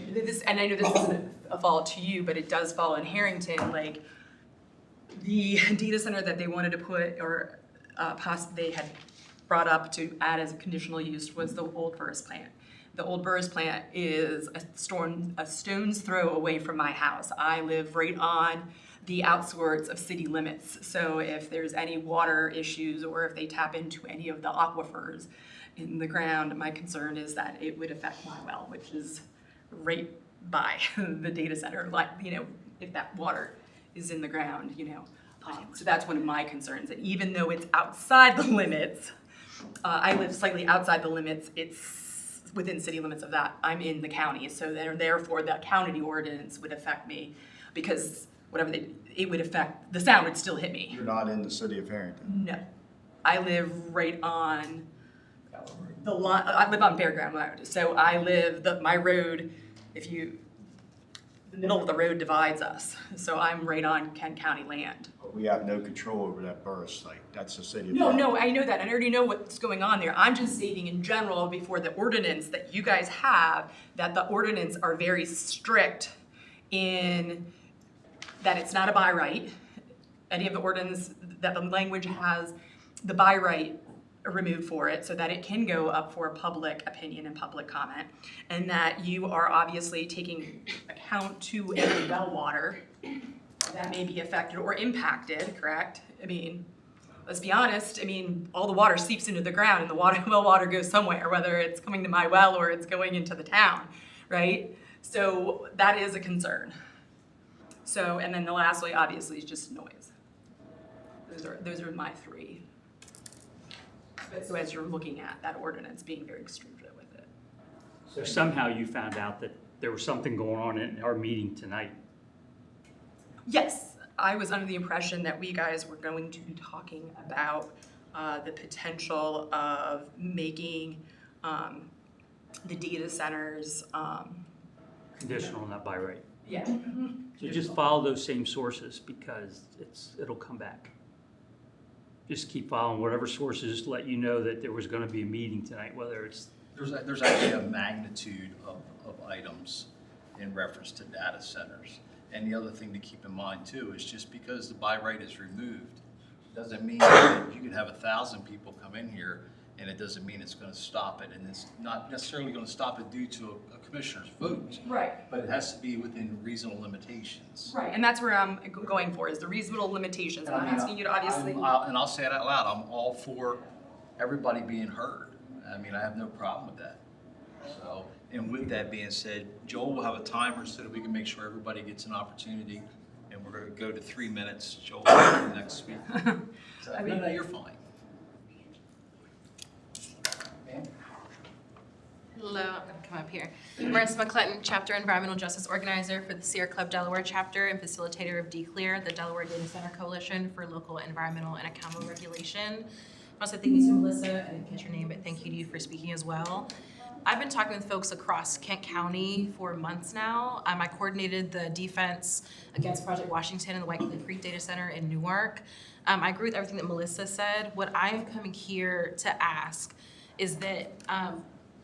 this, and I know this isn't a fault to you, but it does fall in Harrington, like the data center that they wanted to put, or they had brought up to add as a conditional use was the Old Burris plant. The Old Burris plant is a stone's throw away from my house. I live right on the outskirts of city limits. So if there's any water issues or if they tap into any of the aquifers in the ground, my concern is that it would affect my well, which is right by the data center. Like, you know, if that water is in the ground, you know. So that's one of my concerns. And even though it's outside the limits, I live slightly outside the limits, it's within city limits of that. I'm in the county, so therefore the county ordinance would affect me, because whatever it would affect, the sound would still hit me. You're not in the city of Harrington? No. I live right on the line. I live on Fairground Road, so I live, my road, the middle of the road divides us, so I'm right on Kent County land. We have no control over that Burris site. That's the city of No, Harrington. I know that, and I already know what's going on there. I'm just stating in general before the ordinance that you guys have, that the ordinance are very strict in that it's not a by right. Any of the ordinance, that the language has the by right removed for it so that it can go up for public opinion and public comment, and that you are obviously taking account to any well water that may be affected or impacted, correct? I mean, let's be honest, I mean, all the water seeps into the ground and the well water goes somewhere, whether it's coming to my well or it's going into the town, right? So that is a concern. So, and then the lastly, obviously, is just noise. Those are my three. So as you're looking at that ordinance, being very stringent with it. So somehow you found out that there was something going on in our meeting tonight. Yes, I was under the impression that we guys were going to be talking about the potential of making the data centers Conditional, not by right. yeah. So just follow those same sources, because it'll come back. Just keep following whatever sources let you know that there was going to be a meeting tonight, whether it's. There's actually a magnitude of items in reference to data centers. And the other thing to keep in mind too is just because the buy right is removed, doesn't mean that you can have 1,000 people come in here and it doesn't mean it's going to stop it. And it's not necessarily going to stop it due to a commissioner's vote. Right. But it has to be within reasonable limitations. Right, and that's where I'm going for, is the reasonable limitations. I'm asking you to obviously. And I'll say it out loud, I'm all for everybody being heard. I mean, I have no problem with that. So, and with that being said, Joel will have a timer so that we can make sure everybody gets an opportunity. And we're going to go to 3 minutes. Joel, the next speaker. No, you're fine. Hello, I'm going to come up here. Marissa McClellan, Chapter Environmental Justice Organizer for the Sierra Club Delaware Chapter and Facilitator of DCLEAR, the Delaware Data Center Coalition for Local Environmental and Accountable Regulation. Also, thank you to Melissa, I didn't catch your name, but thank you to you for speaking as well. I've been talking with folks across Kent County for months now. I coordinated the defense against Project Washington and the White Cliff Creek Data Center in Newark. I agree with everything that Melissa said. What I am coming here to ask is that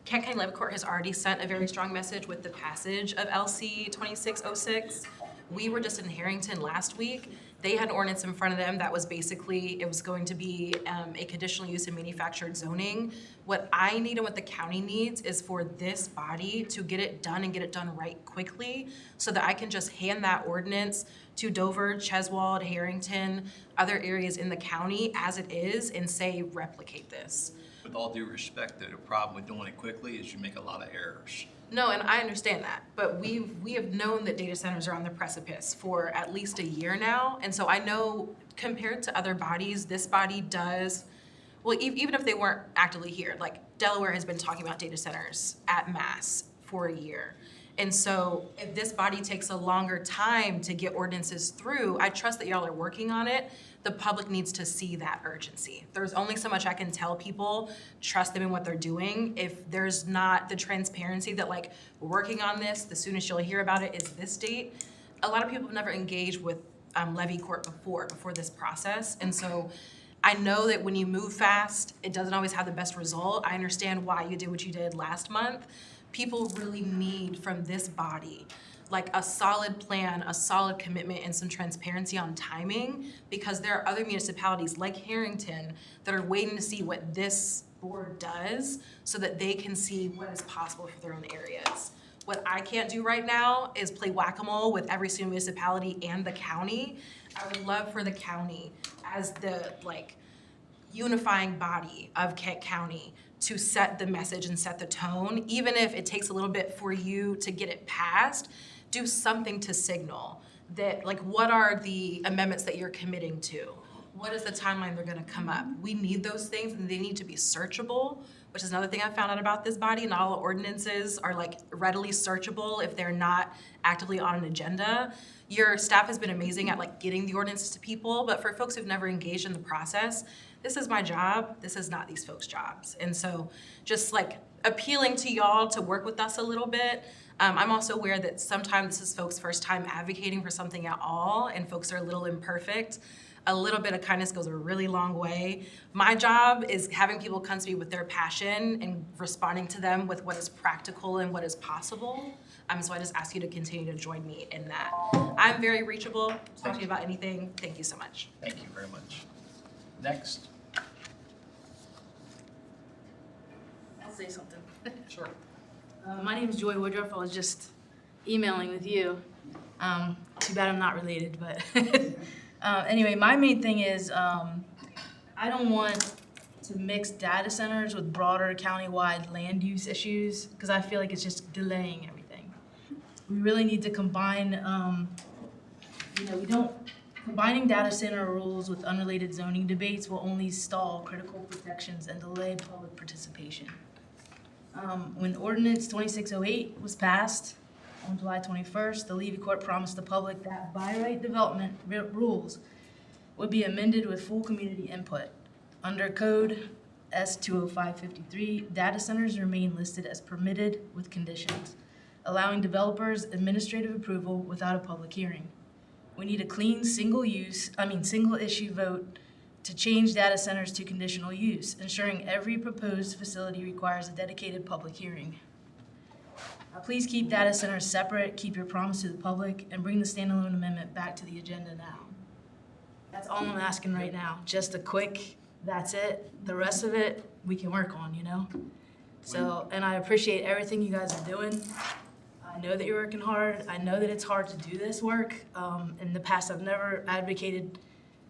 Kent County Levy Court has already sent a very strong message with the passage of LC 2606. We were just in Harrington last week. They had an ordinance in front of them that was basically, it was going to be a conditional use in manufactured zoning. What I need and what the county needs is for this body to get it done and get it done right quickly so that I can just hand that ordinance to Dover, Cheswold, Harrington, other areas in the county as it is and say, replicate this. With all due respect, the problem with doing it quickly is you make a lot of errors. No, and I understand that, but we have known that data centers are on the precipice for at least a year now, and so I know compared to other bodies, this body does, well, even if they weren't actively here, like Delaware has been talking about data centers at mass for a year. And so if this body takes a longer time to get ordinances through, I trust that y'all are working on it. The public needs to see that urgency. There's only so much I can tell people, trust them in what they're doing. If there's not the transparency that like, we're working on this, the soonest you'll hear about it is this date. A lot of people have never engaged with Levy Court before this process. And so I know that when you move fast, it doesn't always have the best result. I understand why you did what you did last month. People really need from this body like a solid plan, a solid commitment, and some transparency on timing, because there are other municipalities like Harrington that are waiting to see what this board does so that they can see what is possible for their own areas. What I can't do right now is play whack-a-mole with every single municipality and the county. I would love for the county as the like unifying body of Kent County to set the message and set the tone, even if it takes a little bit for you to get it passed. Do something to signal that, like, what are the amendments that you're committing to? What is the timeline they're gonna come up? We need those things and they need to be searchable, which is another thing I found out about this body. Not all ordinances are like readily searchable if they're not actively on an agenda. Your staff has been amazing at like getting the ordinances to people, but for folks who've never engaged in the process, this is my job, this is not these folks' jobs. And so just like appealing to y'all to work with us a little bit. I'm also aware that sometimes this is folks' first time advocating for something at all, and folks are a little imperfect. A little bit of kindness goes a really long way. My job is having people come to me with their passion and responding to them with what is practical and what is possible. So I just ask you to continue to join me in that. I'm very reachable, talk to me about anything. Thank you so much. Thank you very much. Next. I'll say something. Sure. My name is Joy Woodruff. I was just emailing with you. Too bad I'm not related, but anyway, my main thing is I don't want to mix data centers with broader countywide land use issues because I feel like it's just delaying everything. We really need to combine, combining data center rules with unrelated zoning debates will only stall critical protections and delay public participation. When Ordinance 2608 was passed on July 21st, the Levy Court promised the public that by right development rules would be amended with full community input. Under Code S20553, data centers remain listed as permitted with conditions, allowing developers administrative approval without a public hearing. We need a clean single issue vote to change data centers to conditional use, ensuring every proposed facility requires a dedicated public hearing. Please keep data centers separate, keep your promise to the public, and bring the standalone amendment back to the agenda now. That's all I'm asking right now. Just a quick, that's it. The rest of it, we can work on, So, and I appreciate everything you guys are doing. I know that you're working hard. I know that it's hard to do this work. In the past, I've never advocated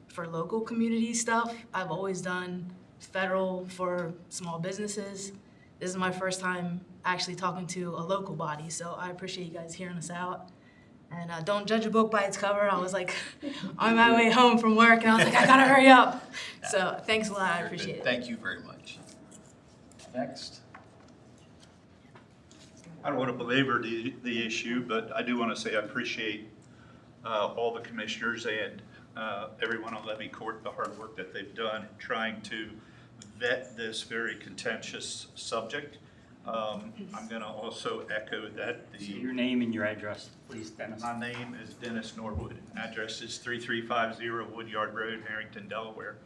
for local community stuff. I've always done federal for small businesses. this is my first time actually talking to a local body, so I appreciate you guys hearing us out. And don't judge a book by its cover. I was like on my way home from work, and I was like, I gotta hurry up. So thanks a lot, I appreciate it. Thank you very much. Next. I don't want to belabor the issue, but I do want to say I appreciate all the commissioners and everyone on Levy Court, the hard work that they've done in trying to vet this very contentious subject. I'm going to also echo that Your name and your address, please, Dennis. My name is Dennis Norwood. Address is 3350 Woodyard Road, Harrington, Delaware.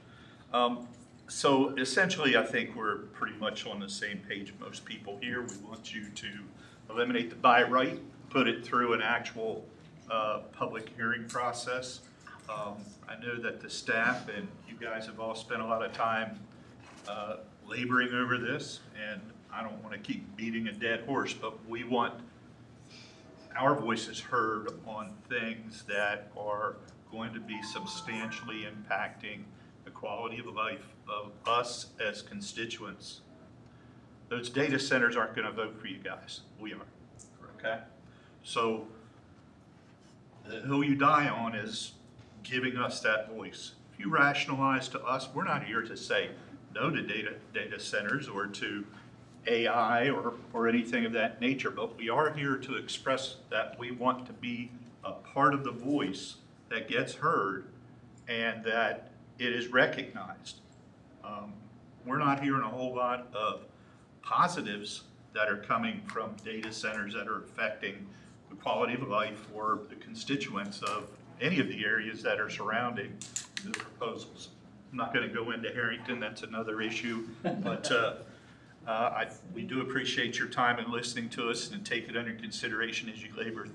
So essentially, I think we're pretty much on the same page, most people here. We want you to eliminate the by right, put it through an actual public hearing process. I know that the staff and you guys have all spent a lot of time laboring over this, and I don't want to keep beating a dead horse, but we want our voices heard on things that are going to be substantially impacting the quality of life of us as constituents. Those data centers aren't going to vote for you guys. We are. Okay? So the hill you die on is giving us that voice. If you rationalize to us, we're not here to say no to data centers or to AI or anything of that nature, but we are here to express that we want to be a part of the voice that gets heard and that it is recognized. We're not hearing a whole lot of positives that are coming from data centers that are affecting the quality of life for the constituents of any of the areas that are surrounding the proposals. I'm not going to go into Harrington, that's another issue, but we do appreciate your time in listening to us and take it under consideration as you labor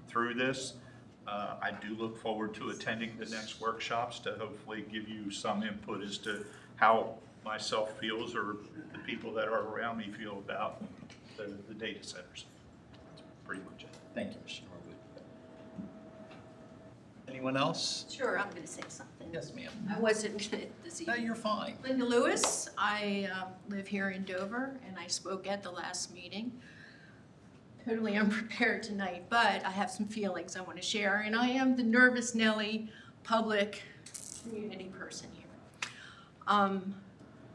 through this. I do look forward to attending the next workshops to hopefully give you some input as to how myself feels or the people that are around me feel about the data centers. That's pretty much it. Thank you, Mr. Norwood. Anyone else? Sure, I'm going to say something. Yes, ma'am. I wasn't this evening. No, you're fine. Linda Lewis, I live here in Dover, and I spoke at the last meeting. Totally unprepared tonight, but I have some feelings I want to share, and I am the nervous Nelly public community person here.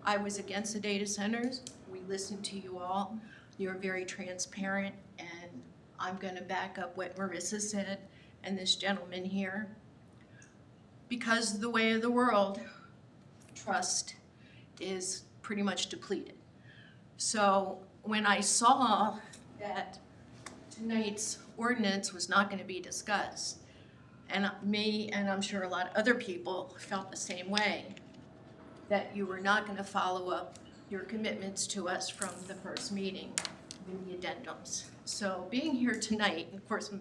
I was against the data centers. We listened to you all. You're very transparent, and I'm going to back up what Marissa said and this gentleman here. Because of the way of the world, trust is pretty much depleted. So when I saw that tonight's ordinance was not going to be discussed, and me and I'm sure a lot of other people felt the same way, that you were not going to follow up your commitments to us from the first meeting with the addendums. So being here tonight, and of course I'm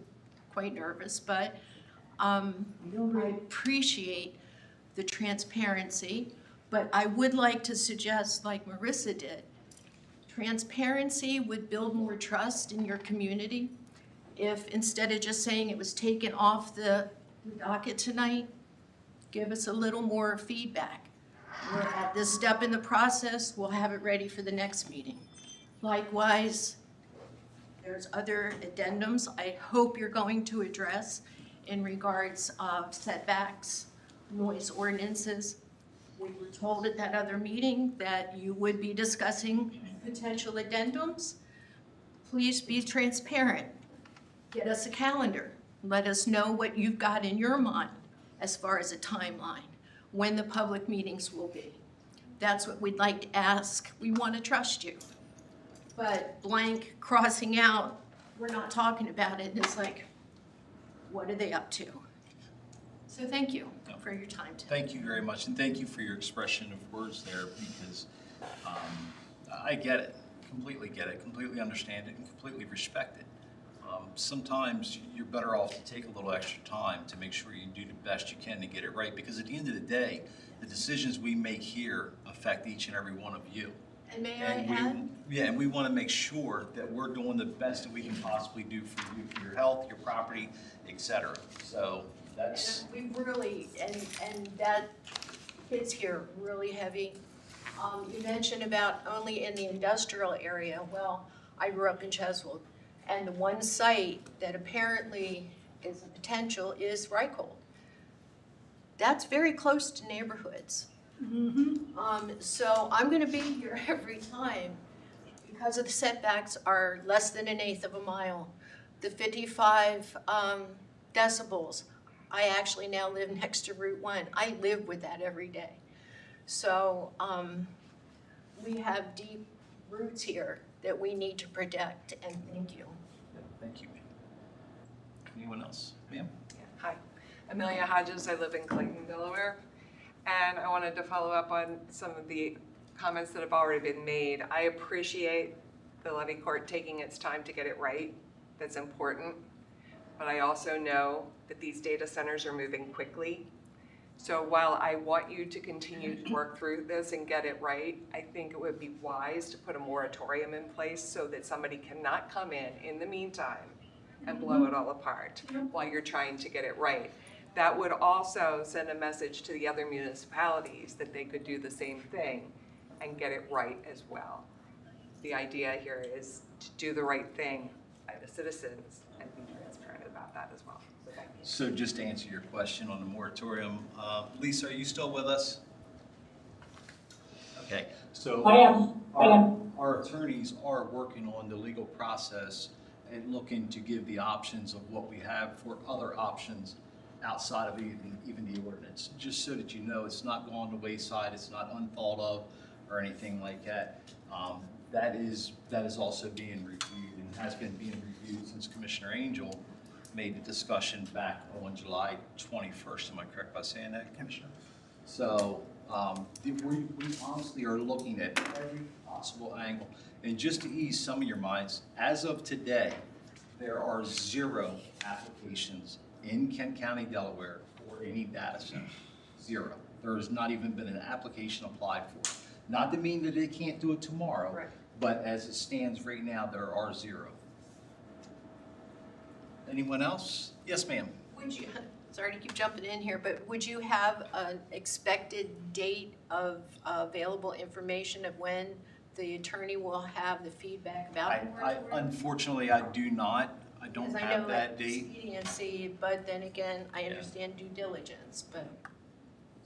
quite nervous, but I appreciate the transparency, but I would like to suggest, like Marissa did, transparency would build more trust in your community if instead of just saying it was taken off the docket tonight, give us a little more feedback. We're at this step in the process, we'll have it ready for the next meeting. Likewise, there's other addendums I hope you're going to address in regards of setbacks, noise ordinances. We were told at that other meeting that you would be discussing potential addendums. Please be transparent. Get us a calendar. Let us know what you've got in your mind as far as a timeline, when the public meetings will be. That's what we'd like to ask. We want to trust you. But blank crossing out, we're not talking about it, it's like, what are they up to? So thank you for your time today. Thank you very much, and thank you for your expression of words there, because I get it, completely understand it, and completely respect it. Sometimes you're better off to take a little extra time to make sure you do the best you can to get it right, because at the end of the day, the decisions we make here affect each and every one of you. And may I add? Yeah, and we want to make sure that we're doing the best that we can possibly do for you, for your health, your property, etc. So that's... And we really, and that hits here really heavy. You mentioned about only in the industrial area. Well, I grew up in Cheswold, and the one site that apparently is a potential is Reichhold. That's very close to neighborhoods. So I'm gonna be here every time because of the setbacks are less than 1/8 of a mile. The 55 decibels, I actually now live next to Route 1. I live with that every day. So we have deep roots here that we need to protect, and thank you. Thank you. Anyone else? Ma'am? Hi, Amelia Hodges. I live in Clayton, Delaware. And I wanted to follow up on some of the comments that have already been made. I appreciate the levy court taking its time to get it right. That's important. But I also know that these data centers are moving quickly. So while I want you to continue to work through this and get it right, I think it would be wise to put a moratorium in place so that somebody cannot come in the meantime and blow it all apart while you're trying to get it right. That would also send a message to the other municipalities that they could do the same thing and get it right as well. The idea here is to do the right thing by the citizens and be transparent about that as well. So thank you. So just to answer your question on the moratorium, Lisa, are you still with us? Okay, so I am. Our attorneys are working on the legal process and looking to give the options of what we have for other options outside of even the ordinance. Just so that you know, it's not gone to wayside, it's not unthought of or anything like that. That is also being reviewed and has been being reviewed since Commissioner Angel made the discussion back on July 21st. Am I correct by saying that, Commissioner? So we honestly are looking at every possible angle. And just to ease some of your minds, as of today, there are 0 applications in Kent County, Delaware for any data center. 0. There has not even been an application applied for. Not to mean that they can't do it tomorrow, Right. but as it stands right now, there are 0. Anyone else? Yes, ma'am. Would you, sorry to keep jumping in here, but would you have an expected date of available information of when the attorney will have the feedback about the moratorium? Unfortunately, I do not. I don't Because I have know that it's date. expediency, but then again, I understand due diligence, but.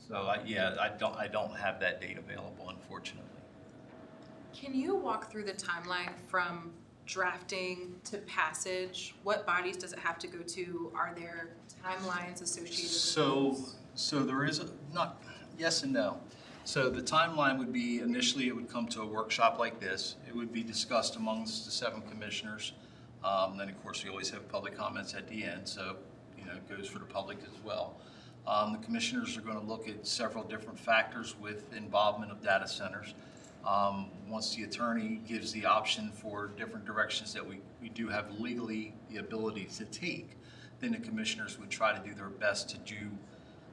So I don't have that date available, unfortunately. Can you walk through the timeline from drafting to passage? What bodies does it have to go to? Are there timelines associated with this? So there is yes and no. So the timeline would be, initially it would come to a workshop like this. It would be discussed amongst the 7 commissioners. Then of course we always have public comments at the end, so it goes for the public as well. The commissioners are going to look at several different factors with involvement of data centers. Once the attorney gives the option for different directions that we do have legally the ability to take, then the commissioners would try to do their best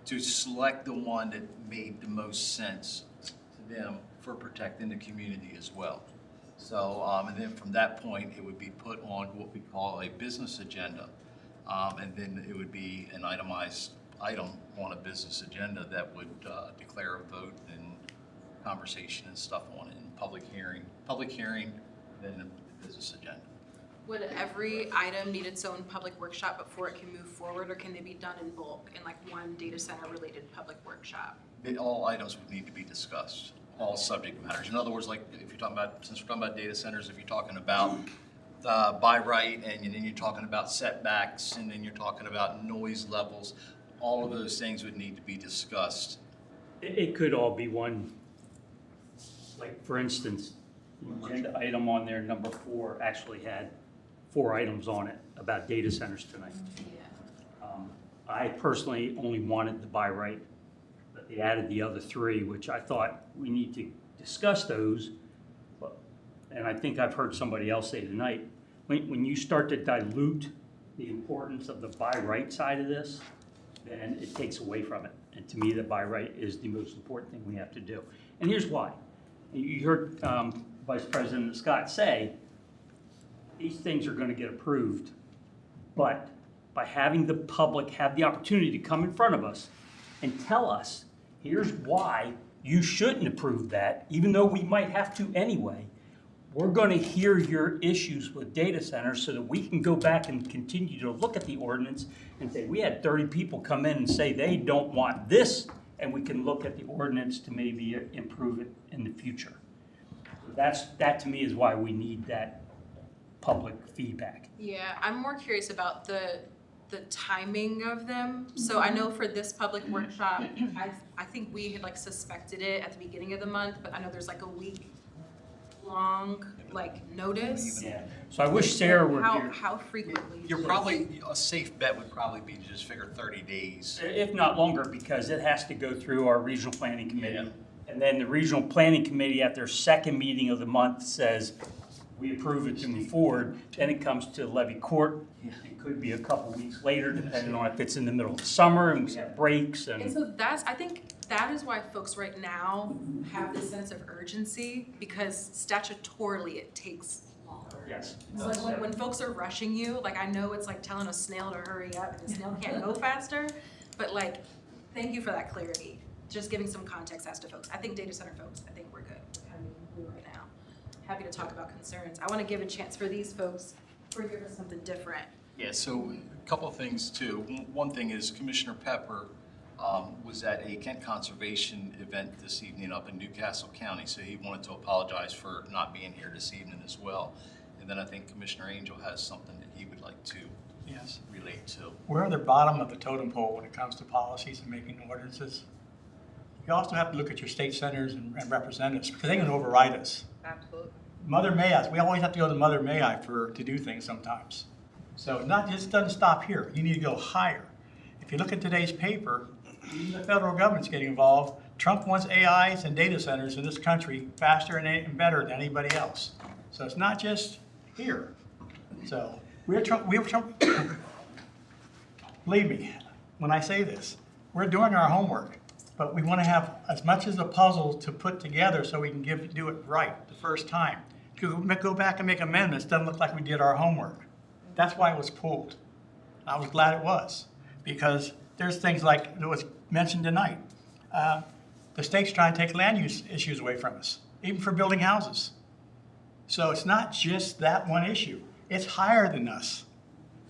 to select the one that made the most sense to them for protecting the community as well. So, and then from that point, it would be put on what we call a business agenda. And then it would be an itemized item on a business agenda that would declare a vote and conversation and stuff on it, and public hearing, then the business agenda. Would every item need its own public workshop before it can move forward, or can they be done in bulk in like one data center related public workshop? All items would need to be discussed, all subject matters. In other words, like if you're talking about, since we're talking about data centers, if you're talking about by right, and then you're talking about setbacks, and then you're talking about noise levels, all of those things would need to be discussed. It could all be one, like for instance, the agenda item on there, number 4, actually had 4 items on it about data centers tonight. I personally only wanted the by right, but they added the other 3, which I thought we need to discuss those. And I think I've heard somebody else say tonight, when you start to dilute the importance of the by right side of this, then it takes away from it. And to me, the by right is the most important thing we have to do. And here's why. You heard Vice President Scott say, these things are going to get approved, but by having the public have the opportunity to come in front of us and tell us, here's why you shouldn't approve that, even though we might have to anyway. We're gonna hear your issues with data centers so that we can go back and continue to look at the ordinance and say, we had 30 people come in and say they don't want this, and we can look at the ordinance to maybe improve it in the future. That to me is why we need that public feedback. Yeah, I'm more curious about the timing of them. So I know for this public workshop, I think we had like suspected it at the beginning of the month, but I know there's like a week long like notice. Yeah. So I wish Sarah were here. How frequently? You're probably, a safe bet would probably be to just figure 30 days. If not longer, because it has to go through our regional planning committee. And then the regional planning committee at their second meeting of the month says, we approve it to move forward. Then it comes to levy court. It could be a couple weeks later, depending on if it's in the middle of the summer and we have breaks. And so I think that is why folks right now have this sense of urgency, because statutorily it takes longer. Yes. So like when folks are rushing you, like I know it's like telling a snail to hurry up and the snail can't go faster, but like, thank you for that clarity. Just giving some context as to folks. I think data center folks, I think we're good with how we move right now. Happy to talk about concerns. I want to give a chance for these folks to give us something different. Yeah, so a couple of things too. One thing is Commissioner Pepper was at a Kent Conservation event this evening up in Newcastle County, so he wanted to apologize for not being here this evening as well. And then I think Commissioner Angel has something that he would like to relate to. We're at the bottom of the totem pole when it comes to policies and making ordinances. You also have to look at your state senators and representatives, because they can override us. Absolutely. Mother may I, we always have to go to Mother may I to do things sometimes. So not just doesn't stop here. You need to go higher. If you look at today's paper, even the federal government's getting involved. Trump wants AIs and data centers in this country faster and better than anybody else. So it's not just here. So we're Trump. Believe me when I say this, we're doing our homework, but we want to have as much as a puzzle to put together so we can do it right the first time. To go back and make amendments doesn't look like we did our homework. That's why it was pulled. I was glad it was, because there's things like that was mentioned tonight. The state's trying to take land use issues away from us, even for building houses. So it's not just that one issue. It's higher than us,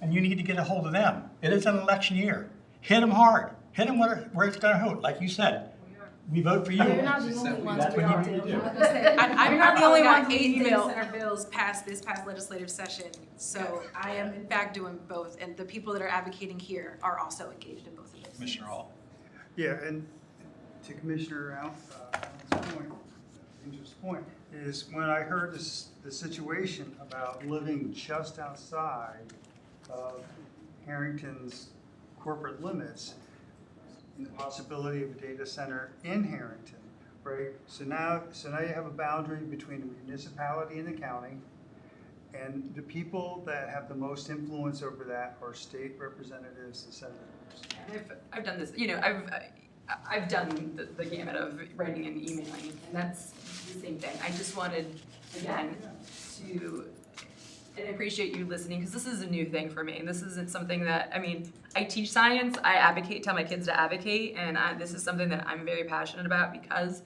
and you need to get a hold of them. It is an election year. Hit them hard. Hit them where it's going to hurt. Like you said, we vote for you. You're not the only ones. That's what you need to do. I'm not the only one. 8 data center bills passed this past legislative session, so I am in fact doing both, and the people that are advocating here are also engaged in both of those. Commissioner Hall. Yeah, and to Commissioner Allen's point, Angel's point, is when I heard the situation about living just outside of Harrington's corporate limits, and the possibility of a data center in Harrington, right? So now you have a boundary between the municipality and the county, and the people that have the most influence over that are state representatives and senators. And I've done this, I've done the gamut of writing and emailing, and that's the same thing. I just wanted, again, and I appreciate you listening, because this is a new thing for me. This isn't something that, I teach science, I tell my kids to advocate, and this is something that I'm very passionate about because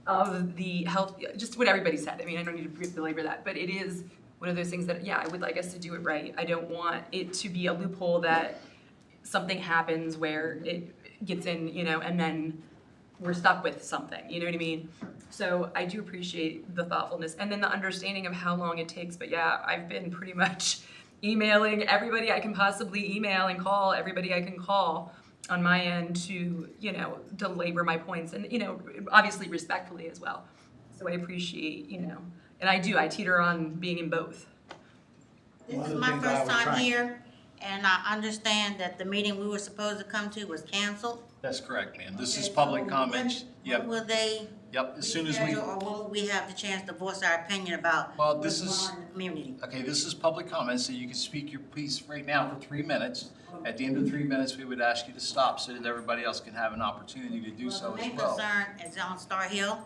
of the health, just what everybody said. I don't need to belabor that, but it is one of those things that, I would like us to do it right. I don't want it to be a loophole that something happens where it gets in, and then we're stuck with something, you know what I mean? So I do appreciate the thoughtfulness and then the understanding of how long it takes. But yeah, I've been pretty much emailing everybody I can possibly email and call everybody I can call on my end to, to labor my points and, obviously respectfully as well. So I appreciate, and I teeter on being in both. This is my first time here, and I understand that the meeting we were supposed to come to was canceled. That's correct, ma'am. This is public comments. When will they? Yep, as soon as we. Or when will we have the chance to voice our opinion about Well, what's going on in the community? Okay, this is public comments, so you can speak your piece right now for 3 minutes. At the end of 3 minutes, we would ask you to stop so that everybody else can have an opportunity to do so as well. The main concern is on Star Hill.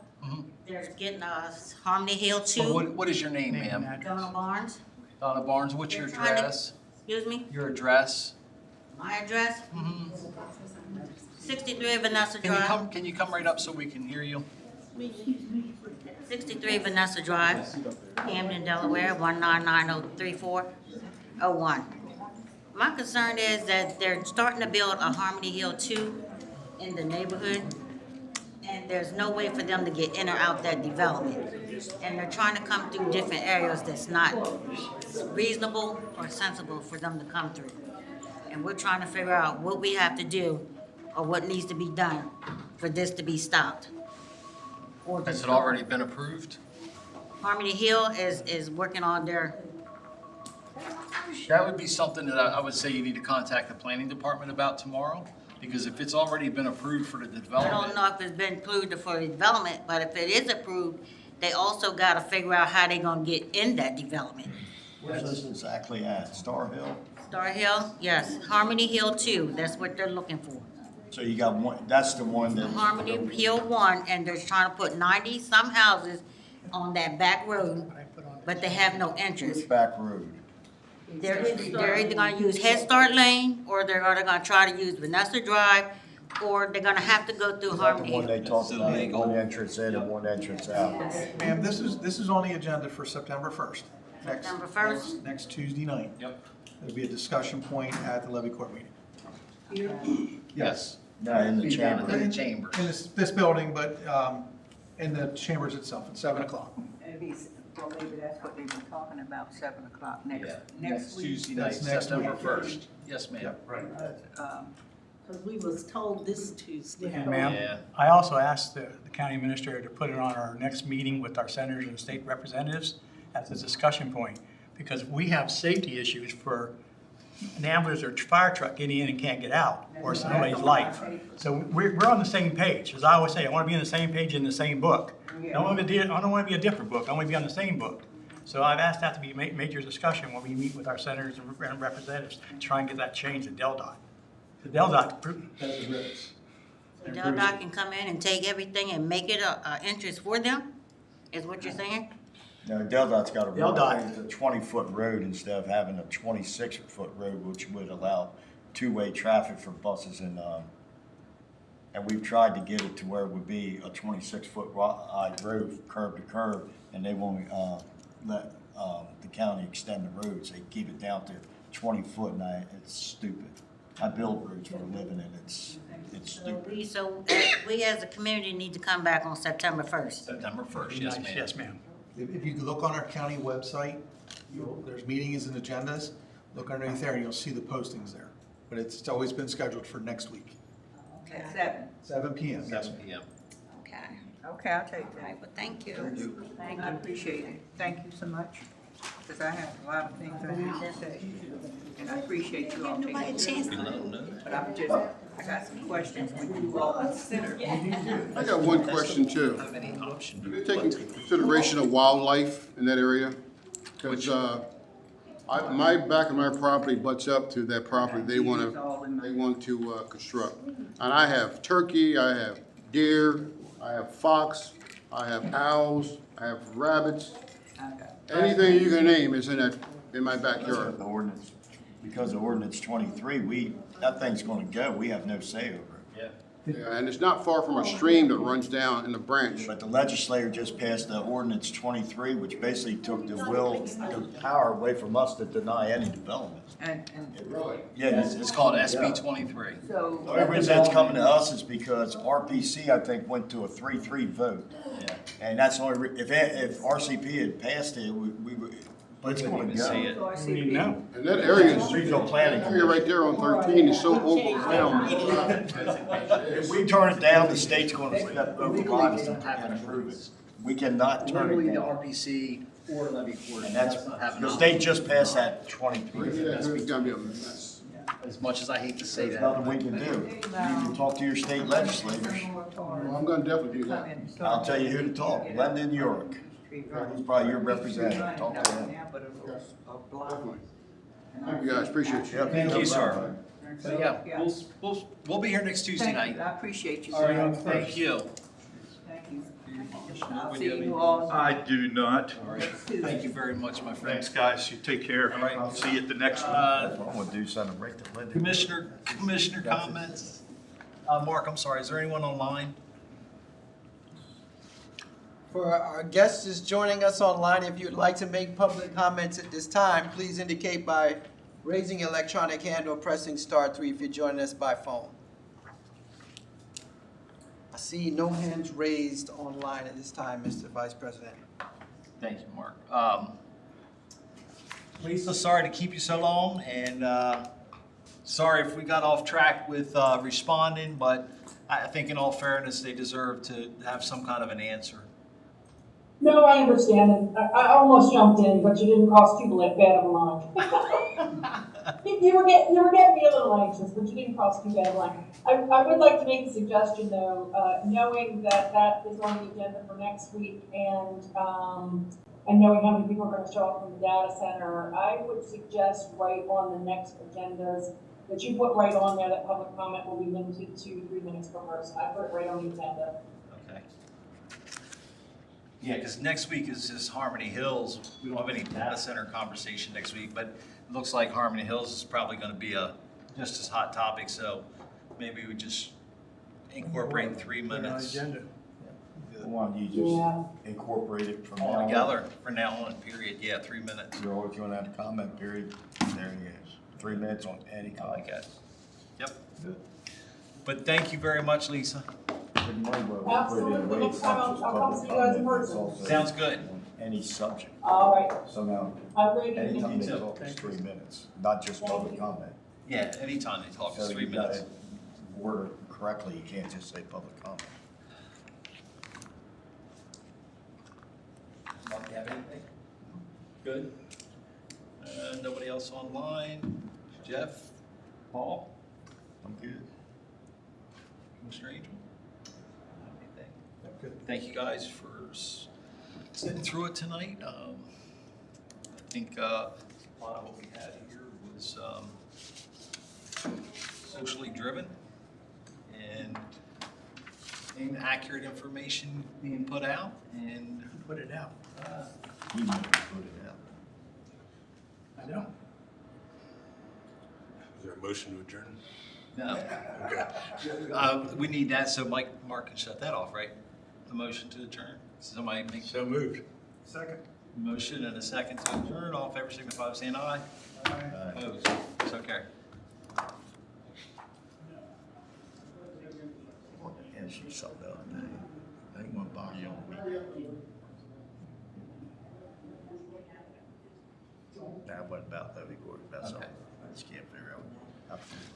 There's getting Harmony Hill too. Well, what is your name, ma'am? Donna Barnes. Donna Barnes, what's your address? Excuse me? Your address? My address? 63 Vanessa Drive. Can you come right up so we can hear you? 63 Vanessa Drive, Camden, Delaware, 1993401. My concern is that they're starting to build a Harmony Hill 2 in the neighborhood, and there's no way for them to get in or out that development. And they're trying to come through different areas that's not reasonable or sensible for them to come through. And we're trying to figure out what we have to do or what needs to be done for this to be stopped. Has it already been approved? Harmony Hill is working on their, That would be something that I would say you need to contact the planning department about tomorrow, because if it's already been approved for the I development. don't know if it's been approved for development, but if it is approved, they also gotta figure out how they gonna get in that development. Where's this exactly at? Star Hill? Star Hill, yes, Harmony Hill 2, that's what they're looking for. So you got one, that's the one that. Harmony Hill 1, and they're trying to put 90-some houses on that back road, but they have no entrance. Back road. They're either gonna use Head Start Lane, or they're gonna try to use Vanessa Drive, or they're gonna have to go through The Harmony one Hill. they talked about, one entrance in and one entrance out. Ma'am, this is on the agenda for September 1st. September 1st? Next Tuesday night. Yep. There'll be a discussion point at the Levy Court meeting. Yes. No, in the chamber. In the chambers. In this building, but in the chambers itself at 7 o'clock. Well, maybe that's what they've been talking about, 7 o'clock Yeah, next week. Tuesday night, That's next September week. 1st. Yes, ma'am. Because we was told this Tuesday. And ma'am, Yeah. I also asked the county administrator to put it on our next meeting with our senators and state representatives as a discussion point, because we have safety issues for an ambulance or fire truck getting in and can't get out, or somebody's life. So we're on the same page. As I always say, I want to be on the same page in the same book. I don't want to be a different book. I want to be on the same book. So I've asked that to be major discussion when we meet with our senators and representatives to try and get that changed at DelDOT. The DelDOT does the roads. DelDOT can come in and take everything and make it a interest for them, is what you're saying? No, DelDOT's got a DelDOT. It's a 20-foot road instead of having a 26-foot road, which would allow two-way traffic for buses and we've tried to get it to where it would be a 26-foot wide road, curb to curb, and they won't let the county extend the roads. They keep it down to 20 foot, and it's stupid. I build roads for a living, and it's stupid. So we as a community need to come back on September 1st. September 1st, yes, ma'am. Yes, ma'am. If you look on our county website, there's meetings and agendas. Look underneath there, and you'll see the postings there. But it's always been scheduled for next week. Okay. 7 p.m. Yes, 7 p.m. Okay. Okay, I'll take All that. right, well, thank you. I appreciate it. Thank you so much. Because I have a lot of things I need to say. And I appreciate you all taking the time. But I got some questions when you all consider. I got one question too. Do they take into consideration of wildlife in that area? Because my back of my property butts up to that property they want to construct. And I have turkey, I have deer, I have fox, I have owls, I have rabbits. Anything you can name is in my backyard. The ordinance, because of ordinance 23, that thing's gonna go. We have no say over it. Yeah, and it's not far from a stream that runs down in the branch. But the legislature just passed the ordinance 23, which basically took the power away from us to deny any development. Yeah, It's called SB 23. The only reason it's coming to us is because RPC, I think, went to a 3-3 vote. Yeah. And that's the only, if RCP had passed it, we would, it's going to go. See it. We need to know. And that area is, Regional planning. area right there on 13 is so overwhelmed. If we turn it down, the state's going to step over the line and approve it. We cannot turn Literally, it the down. RPC or levy court. And that's, have the not- state just passed that 23. It's gonna be a mess. As much as I hate to say There's that. nothing we can do. You can talk to your state legislators. Well, I'm gonna definitely do that. I'll tell you who to talk. Lyndon York. He's probably your representative. Talk to him. Definitely. Thank you guys, appreciate you. Yep, Thank no you, sir. problem. So, yeah, we'll be here next Tuesday night. I appreciate you, All right, sir. thank you. Thank you. I'll see you all. I do not. All right, thank you very much, my friend. Thanks, guys. You take care. All right. I'll see you at the next one. I'm gonna do something right to Lyndon. Commissioner comments? Mark, I'm sorry, is there anyone online? For our guests just joining us online, if you'd like to make public comments at this time, please indicate by raising your electronic hand or pressing *3 if you're joining us by phone. I see no hands raised online at this time, Mr. Vice President. Thank you, Mark. Lisa, sorry to keep you so long, and sorry if we got off track with responding, but I think in all fairness, they deserve to have some kind of an answer. No, I understand, and I almost jumped in, but you didn't cross too bad of a line. you were getting me a little anxious, but you didn't cross too bad of a line. I would like to make a suggestion, though, knowing that that is on the agenda for next week, and knowing how many people are going to show up from the data center, I would suggest right on the next agendas that you put right on there that public comment will be limited to 3 minutes per person. I put it right on the agenda. Okay. Yeah, because next week is just Harmony Hills. We don't have any data center conversation next week, but it looks like Harmony Hills is probably going to be a just as hot topic, so maybe we just incorporate 3 minutes. Why don't you just incorporate it from now All on? together, from now on, period, yeah, 3 minutes. You're always gonna have a comment period, there it is. 3 minutes on any I comment. like that. Yep. But thank you very much, Lisa. Absolutely. Next time I'll come see you guys in person. Sounds good. Any subject. All right. Somehow, Have a great evening. anytime they You too. talk is 3 minutes, not just public comment. Yeah, anytime they talk, it's So 3 you gotta minutes. word it correctly, you can't just say public comment. Mark, you have anything? Good. Nobody else online? Jeff? Paul? I'm good. Commissioner Angel? Anything? Good. Thank you guys for sitting through it tonight. I think a lot of what we had here was socially driven and inaccurate information being put out, and Put it out. You need to put it out. I know. Is there a motion to adjourn? no. Okay. We need that so Mark can shut that off, right? The motion to adjourn. Somebody make So moved. Second. motion and a second to adjourn. All in favor, signify by saying aye. Opposed? So carried. Ask you something the other day. I ain't gonna bother you on the weekend. That wasn't about Levy Court, about something. I just can't figure out how to do it.